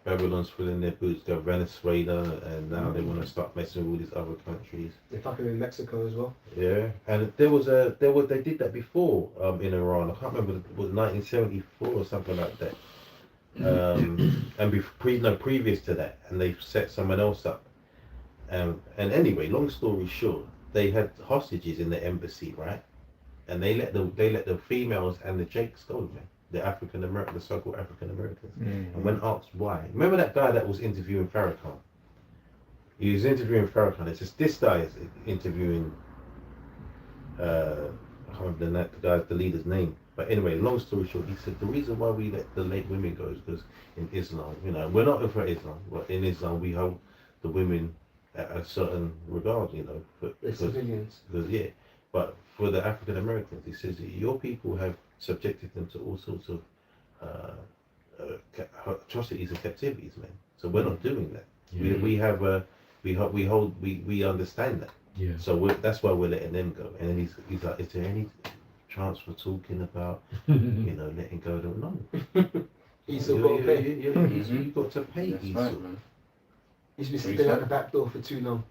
Babylon's filling their boots. They're Venezuela, and now they want to start messing with all these other countries. They're fucking in Mexico as well. Yeah, and they did that before in Iran. I can't remember, it was 1974 or something like that. And previous to that, and they set someone else up. And anyway, long story short, they had hostages in the embassy, right? And they let the females and the Jakes go, man. The so-called African Americans. And when asked why, remember that guy that was interviewing Farrakhan? He was interviewing Farrakhan. It's just this guy is interviewing. I can't remember the leader's name. But anyway, long story short, he said the reason why we let the late women go is because in Islam, you know, we're not for Islam, but in Islam we hold the women at a certain regard, you know, They're civilians. Yeah, but for the African Americans, he says your people have subjected them to all sorts of atrocities and captivities, man. So we're not doing that. Yeah. We understand that. Yeah. So that's why we're letting them go. And then he's like, is there any chance we're talking about, letting go of them? No. Esau got to pay. You got to pay That's Esau. right, man. He's been sitting out the back door for too long.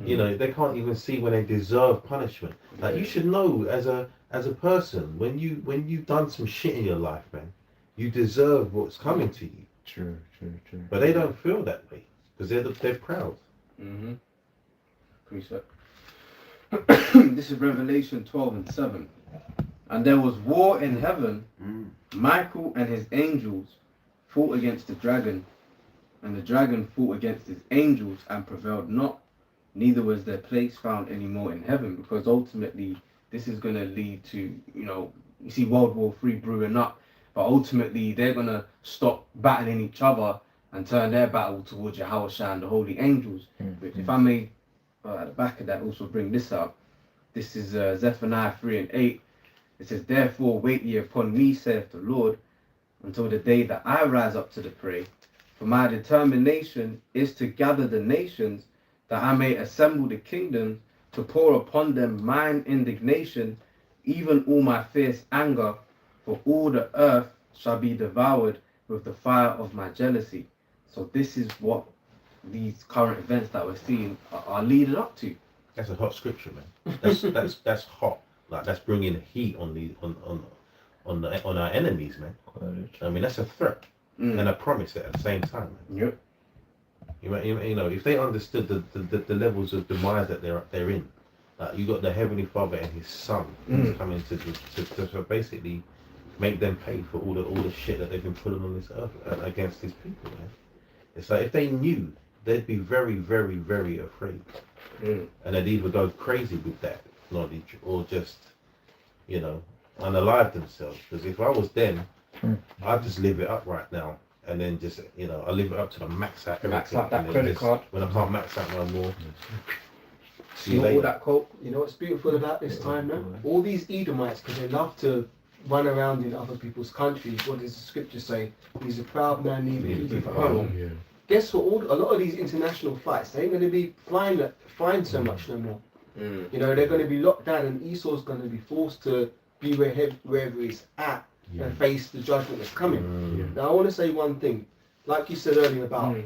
You know, they can't even see when they deserve punishment. Like you should know as a person, when you've done some shit in your life, man, you deserve what's coming to you. True. But they don't feel that way because they're proud. Mm-hmm. Precept. This is Revelation 12:7. And there was war in heaven. Michael and his angels fought against the dragon, and the dragon fought against his angels and prevailed not. Neither was their place found anymore in heaven, because ultimately this is going to lead to, you see World War III brewing up, but ultimately they're going to stop battling each other and turn their battle towards Yahweh and the holy angels. Which, if I may, at the back of that, also bring this up. This is Zephaniah 3:8. It says, therefore wait ye upon me, saith the Lord, until the day that I rise up to the prey. For my determination is to gather the nations, that I may assemble the kingdoms, to pour upon them mine indignation, even all my fierce anger, for all the earth shall be devoured with the fire of my jealousy. So this is what these current events that we're seeing are leading up to. That's a hot scripture, man. That's hot. Like that's bringing heat on our enemies, man. I mean, that's a threat and a promise at the same time, man. Yep. You know, if they understood the levels of demise that they're in, like you got the Heavenly Father and His Son coming to basically make them pay for all the shit that they've been putting on this earth against His people, man. It's like if they knew, they'd be very, very, very afraid, and they'd either go crazy with that knowledge or just, unalive themselves. Because if I was them, I'd just live it up right now. And then just, I live it up to the max out. Max out that and then credit just, card. when I can't max out no more. See you You know all later. that quote. You know what's beautiful about this time now? All these Edomites, because they love to run around in other people's countries. What does the scripture say? He's a proud man leaving people for home. Yeah. Guess what? A lot of these international flights, they ain't going to be flying so much no more. They're going to be locked down, and Esau's going to be forced to be wherever he's at and face the judgment that's coming. Now, I want to say one thing. Like you said earlier about,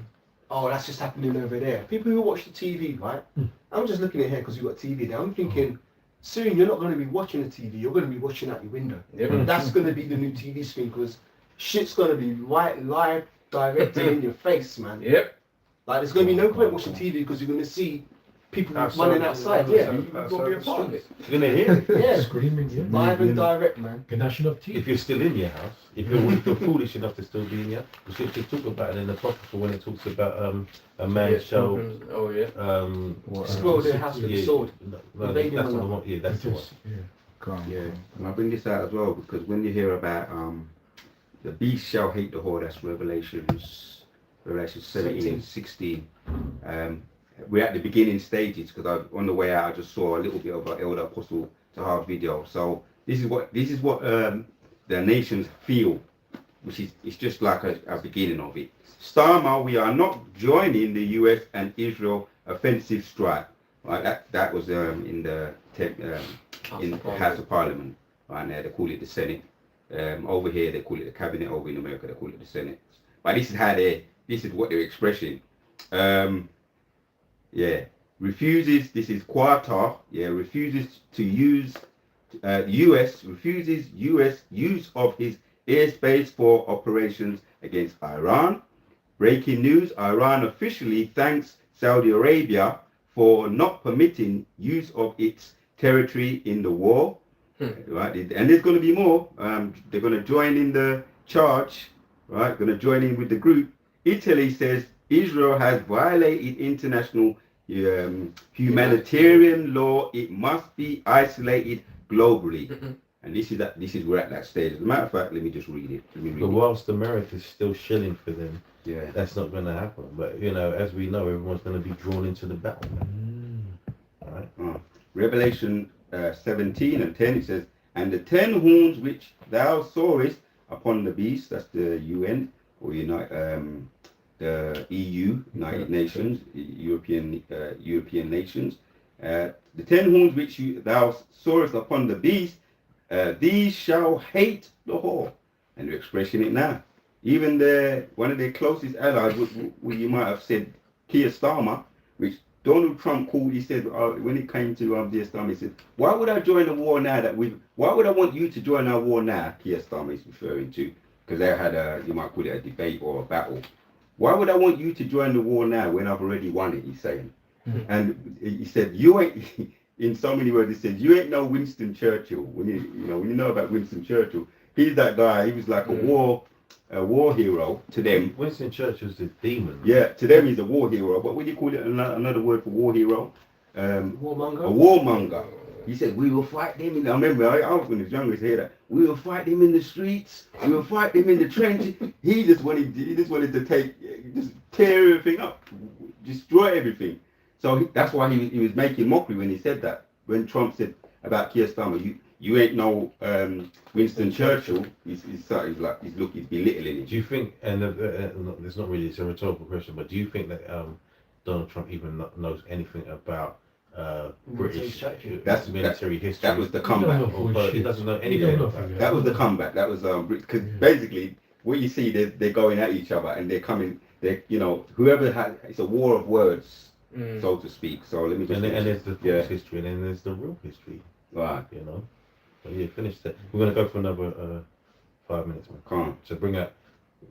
that's just happening over there. People who watch the TV, right? I'm just looking at here because you've got TV there. I'm thinking, soon you're not going to be watching the TV. You're going to be watching out your window. That's going to be the new TV screen, because shit's going to be live, directly in your face, man. Yep. Like, there's going to be no point watching TV because you're going to see people running outside. Yeah, you've got to be a part of it. You're going to hear it. Yeah, Screaming, yeah. live and direct, man. Ganache enough teeth. If you're still in your house, if you're foolish enough to still be in your, the scriptures talk about it in the prophecy when it talks about a man shall Spoil their house with the sword. No, that's the one. Yeah, that's the one. Yeah, and I bring this out as well because when you hear about the beast shall hate the whore, that's Revelation 17, 16. We're at the beginning stages because on the way out I just saw a little bit of an Elder Apostle Tahar video. So this is what the nations feel, which is it's just like a beginning of it. Starmer, we are not joining the US and Israel offensive strike. Right, that was in the House of Parliament. Right there, they call it the Senate. Over here, they call it the Cabinet. Over in America, they call it the Senate. But this is what they're expressing. Refuses. This is Qatar. Refuses to use. US refuses US use of his airspace for operations against Iran. Breaking news: Iran officially thanks Saudi Arabia for not permitting use of its territory in the war. Right, and there's going to be more. They're going to join in the charge. Right, going to join in with the group. Italy says Israel has violated international humanitarian law. It must be isolated globally. And this is we're at that stage. As a matter of fact, let me just read it. But whilst America's still shilling for them, Yeah. that's not going to happen. But as we know, everyone's going to be drawn into the battle. Right? Revelation 17 and 10, it says, and the 10 horns which thou sawest upon the beast. That's the UN or the EU, United Nations, European nations. The 10 horns which thou sawest upon the beast, these shall hate the whore. And they're expressing it now. Even one of their closest allies, you might have said Keir Starmer, which Donald Trump called, he said, when it came to Keir Starmer, he said, why would I join the war now why would I want you to join our war now? Keir Starmer is referring to, because they had you might call it a debate or a battle. Why would I want you to join the war now when I've already won it, he's saying. And he said, you ain't, in so many words, he said, you ain't no Winston Churchill. When you know about Winston Churchill, he's that guy, he was like a war hero to them. Winston Churchill's a demon. Yeah, to them he's a war hero. But what do you call it? Another word for war hero? Warmonger. A warmonger. He said, we will fight them I remember, I was when I was younger to hear that. We will fight them in the streets. We will fight them in the trenches. He just wanted to just tear everything up, destroy everything. So that's why he was making mockery when he said that. When Trump said about Keir Starmer, you ain't no Winston Churchill. He's belittling it. Do you think, and it's not really, it's a rhetorical question, but do you think that Donald Trump even knows anything about British military history? That was the comeback. He doesn't know anything about that. That was the comeback. That was because basically what you see, they're going at each other and they're coming. Whoever had, it's a war of words, so to speak. So let me just. And there's the false history, and then there's the real history. Right. So yeah, finish that. We're gonna go for another 5 minutes, man. Come So bring out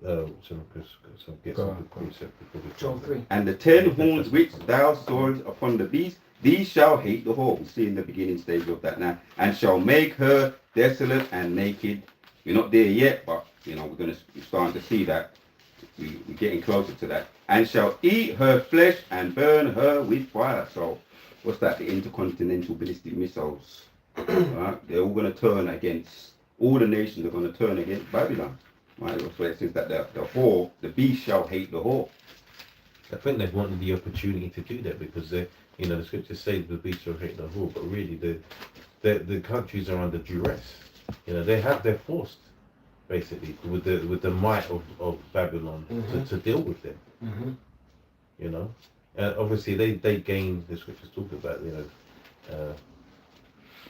get some precept before we John 3. And the 10 horns which thou sawest upon the beast, these shall hate the whore. We see in the beginning stage of that now, and shall make her desolate and naked. We're not there yet, but we're starting to see that. We're getting closer to that. And shall eat her flesh and burn her with fire. So, what's that? The intercontinental ballistic missiles. Right? They're all going to turn against. All the nations are going to turn against Babylon. Right? So it says that the beast shall hate the whore. I think they wanted the opportunity to do that because the scriptures say the beast shall hate the whore, but really the countries are under duress. They're forced basically with the might of Babylon to deal with them. And obviously they gain, the scriptures talk about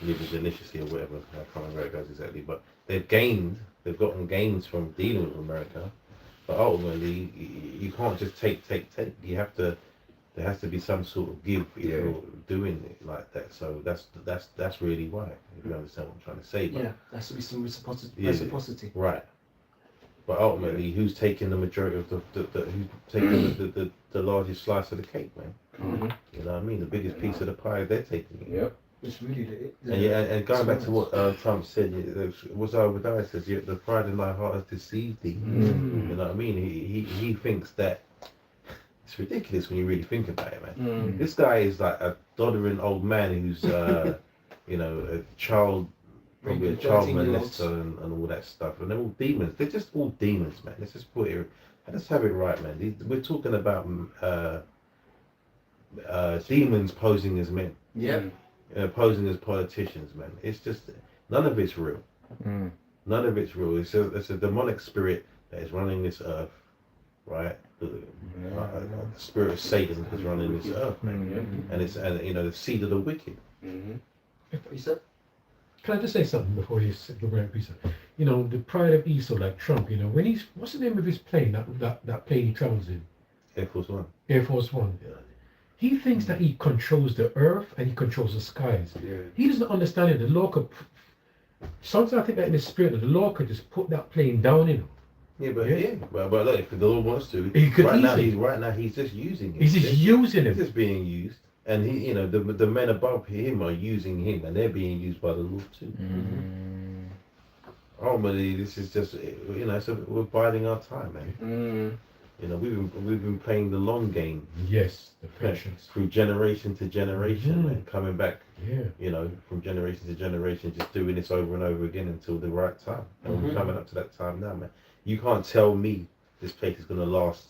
living deliciously or whatever. I can't remember where it goes exactly, but they've gotten gains from dealing with America. But ultimately, you can't just take. You have to. There has to be some sort of give if you're doing it like that. So that's really why. If you understand what I'm trying to say. But, there has to be some reciprocity. Right. But ultimately, who's taking the majority of who's taking the largest slice of the cake, man? You know what I mean? The biggest piece of the pie, they're taking it. Yep. It's really and going back to what Trump said, was Obadiah says, the pride in thy heart has deceived thee. You know what I mean? He thinks that it's ridiculous when you really think about it, man. This guy is like a doddering old man who's, a child, probably a child molester and all that stuff. And they're all demons. They're just all demons, man. Let's just put it. Let's have it right, man. We're talking about demons posing as men. Yeah. Posing as politicians, man. It's just none of it's real. None of it's real. It's a demonic spirit that is running this earth, right? The spirit of Satan is running this earth, man. And it's the seed of the wicked. You said? Can I just say something before you go around, Peter? The pride of Esau, like Trump. When what's the name of his plane? That plane he travels in. Air Force One. Air Force One. Yeah. He thinks that he controls the earth and he controls the skies. Yeah. He doesn't understand it. The Lord could. Sometimes I think that in the spirit, that the Lord could just put that plane down, But look, if the Lord wants to, he could right now he's just using it. He's just using it. He's just being used, and he, the men above him are using him, and they're being used by the Lord too. Ultimately, this is just, we're biding our time, man. We've been playing the long game. Yes, the patience. Through generation to generation, man, coming back. Yeah. From generation to generation, just doing this over and over again until the right time. And we're coming up to that time now, man. You can't tell me this place is going to last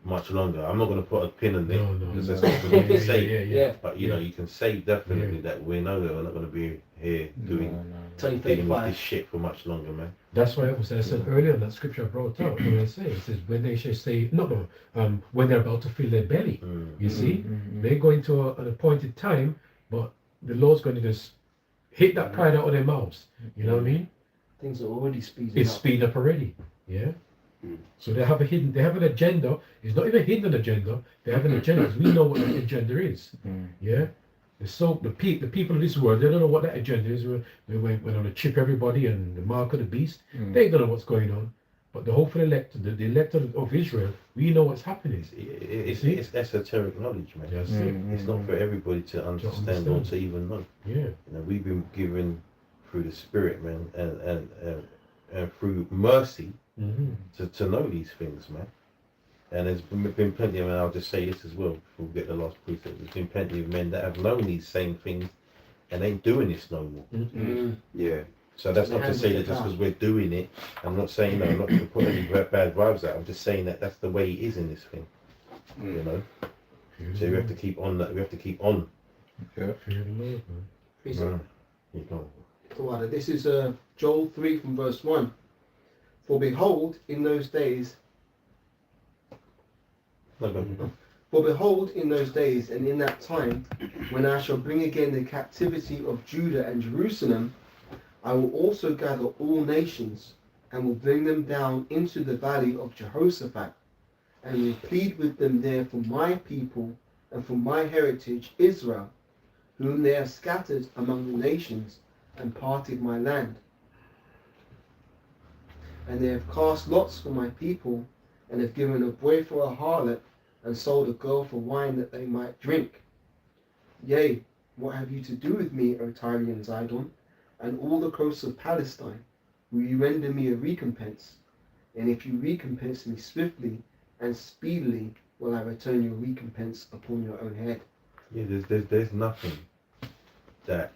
much longer. I'm not going to put a pin in it because that's what we say. Yeah. But you can say definitely that we know that we're not going to be here doing dealing with 2035. this shit for much longer, man. That's why it was I said earlier in that scripture I brought up. When I say it says when they shall say when they're about to fill their belly. You see, they're going to an appointed time, but the Lord's going to just hit that pride out of their mouths. You know what I mean? Things are already speeding It's up. speed up already. Yeah. So they have an agenda. It's not even a hidden agenda. They have an agenda. We know what that agenda is. Yeah. So the people of this world, they don't know what that agenda is. They went on to chip everybody and the mark of the beast. They don't know what's going on. But the hopeful elect, the elected of Israel, we know what's happening. It's esoteric knowledge, man. That's It's not for everybody to understand or to even know. Yeah. You know, we've been given through the Spirit, man, and through mercy to know these things, man. And there's been plenty of, and I'll just say this as well before we get the last precept, there's been plenty of men that have known these same things and ain't doing this no more. Yeah. So that's not to say that just because we're doing it, I'm not saying, I'm not going to put any bad vibes out, I'm just saying that that's the way it is in this thing, you know. So we have to keep on that, we have to keep on. Yeah. Fear the Lord, man. You know. Alright, this is Joel 3 from verse 1. For behold, in those days, For behold, in those days and in that time, when I shall bring again the captivity of Judah and Jerusalem, I will also gather all nations, and will bring them down into the valley of Jehoshaphat, and will plead with them there for my people and for my heritage Israel, whom they have scattered among the nations, and parted my land. And they have cast lots for my people, and have given a boy for a harlot, and sold a girl for wine that they might drink. Yea, what have you to do with me, O Tyre and Zidon, and all the coasts of Palestine? Will you render me a recompense? And if you recompense me swiftly and speedily, will I return your recompense upon your own head. Yeah, there's nothing that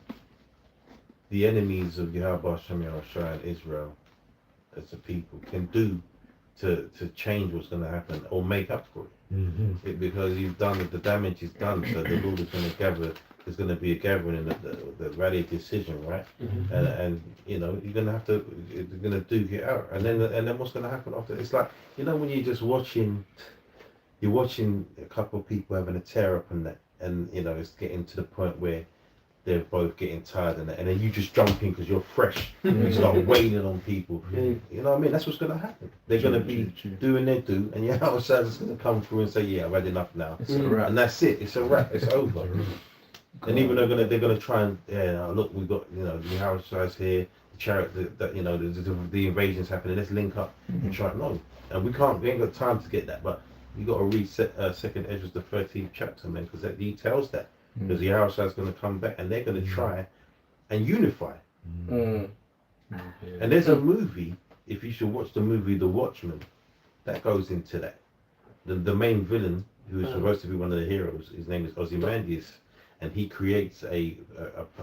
the enemies of Yahweh Shem Yahushua and Israel as a people can do to change what's going to happen or make up for it. Because you've done the damage is done, so the Lord is going to gather. There's going to be a gathering in the valley of decision, right? And you know you're going to have to you're going to duke it out, and then what's going to happen after? It's like, you know, when you're just watching a couple of people having a tear up and that, and you know it's getting to the point where they're both getting tired and then you just jump in because you're fresh. You start wailing on people. You know what I mean? That's what's going to happen. They're going to be doing their do, and your outside is going to come through and say, "Yeah, I've had enough now," and that's it. It's a wrap. It's over. And even they're gonna try and look, we've got the outside's here, the chariot, that the invasion's happening. Let's link up and try. No, and we ain't got time to get that. But you got to read Second Ezra, the 13th chapter, man, because that details that. Because the outside's going to come back and they're going to try and unify. And there's a movie, if you should watch the movie The Watchmen, that goes into that. The main villain, who is supposed to be one of the heroes, his name is Ozymandias, and he creates a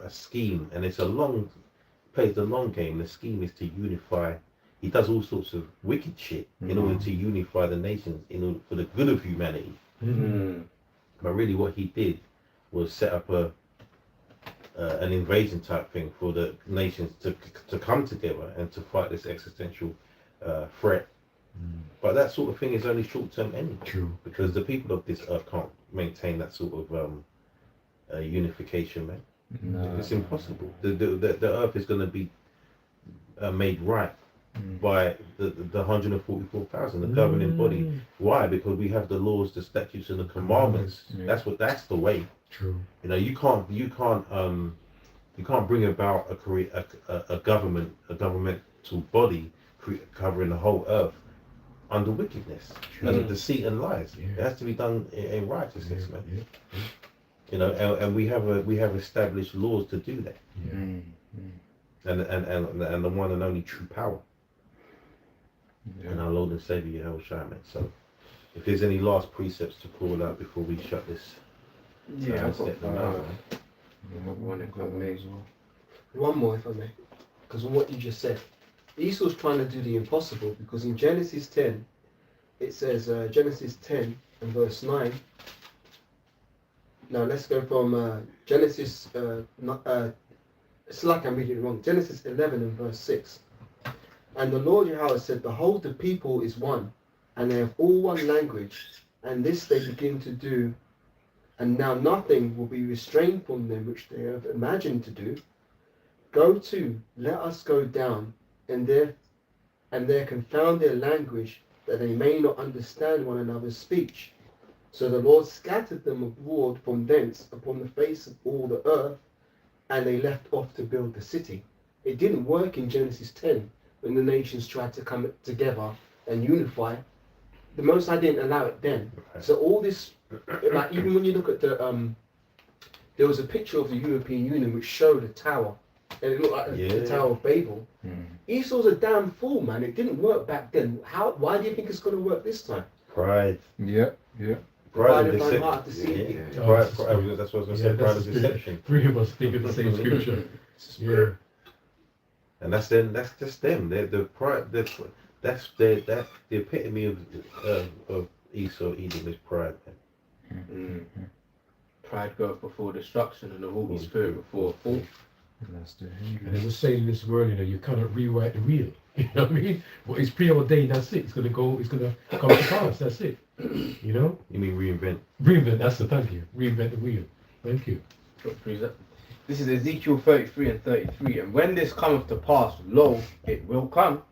scheme, and it's plays the long game. The scheme is to unify. He does all sorts of wicked shit in order to unify the nations for the good of humanity. But really what he did was set up an invasion type thing for the nations to come together and to fight this existential threat. But that sort of thing is only short-term anyway. True. Because the people of this earth can't maintain that sort of unification, man. No. It's impossible. The earth is going to be made right by the 144,000, the governing body. Why? Because we have the laws, the statutes, and the commandments. That's the way. True. You know, you can't bring about a governmental body covering the whole earth under wickedness, under deceit and lies. It has to be done in righteousness, man. You know, and we have established laws to do that. And the one and only true power. And our Lord and Savior Yahushua, man. So, if there's any last precepts to call out before we shut this. I've got one more, if I may, because of what you just said. Esau's trying to do the impossible, because in Genesis 10, it says, Genesis 10 and verse 9. Now let's go from Genesis it's like I'm reading it wrong. Genesis 11 and verse 6. And the Lord Yahweh said, behold, the people is one, and they have all one language, and this they begin to do, and now nothing will be restrained from them which they have imagined to do. Go to, let us go down, and there confound their language, that they may not understand one another's speech. So the Lord scattered them abroad from thence upon the face of all the earth, and they left off to build the city. It didn't work in Genesis 10 when the nations tried to come together and unify. The Most High didn't allow it then. So all this, like even when you look at the, there was a picture of the European Union which showed a tower, and it looked like the Tower of Babel. Esau's a damn fool, man. It didn't work back then. Why do you think it's going to work this time? Pride. Yeah. Pride and and heart deception. to see. Pride, that's what I was going to say. Pride and deception. Three of us think of the same scripture. Yeah. And that's just them. They're the pride. That's the epitome of Esau eating his pride. Pride goeth before destruction, and the Holy Spirit before a fall. And there's a saying in this world, you cannot rewrite the wheel. You know what I mean? Well, it's preordained, that's it. It's gonna come to pass, that's it. You know? You mean reinvent? Reinvent, that's the thank you. Reinvent the wheel. Thank you. This is Ezekiel 33 and 33. And when this cometh to pass, lo, it will come,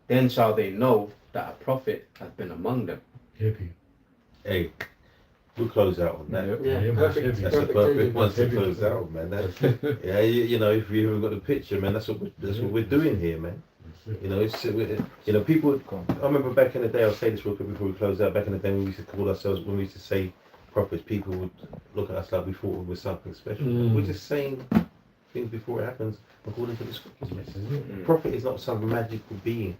then shall they know that a prophet hath been among them. Happy. Hey, we'll close out on that. Yeah, perfect. That's the perfect one to close out, man. That's, yeah, you know, if you haven't got the picture, man, that's what we're doing here, man. You know, people. I remember back in the day. I'll say this real quick before we close out. Back in the day, when we used to call ourselves, when we used to say prophets, people would look at us like we thought we were something special. We're just saying things before it happens according to the scriptures. Prophet is not some magical being.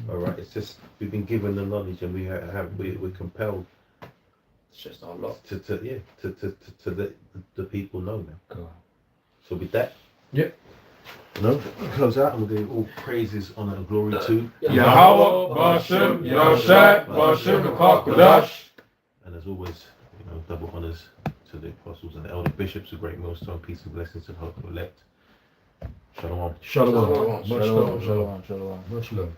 All right, it's just we've been given the knowledge, and we're compelled. It's just our lot. To the people know now. Cool. So with that, Yep. we'll close out, and we'll give all praises, honor, and glory to Yahweh, Bashem, Yahushai, Bashem, Kakodash. And as always, double honors to the apostles and the elder bishops, a great millstone, peace and blessings to hope elect. Shalom. Shalom. Much love. Shalom. Much love.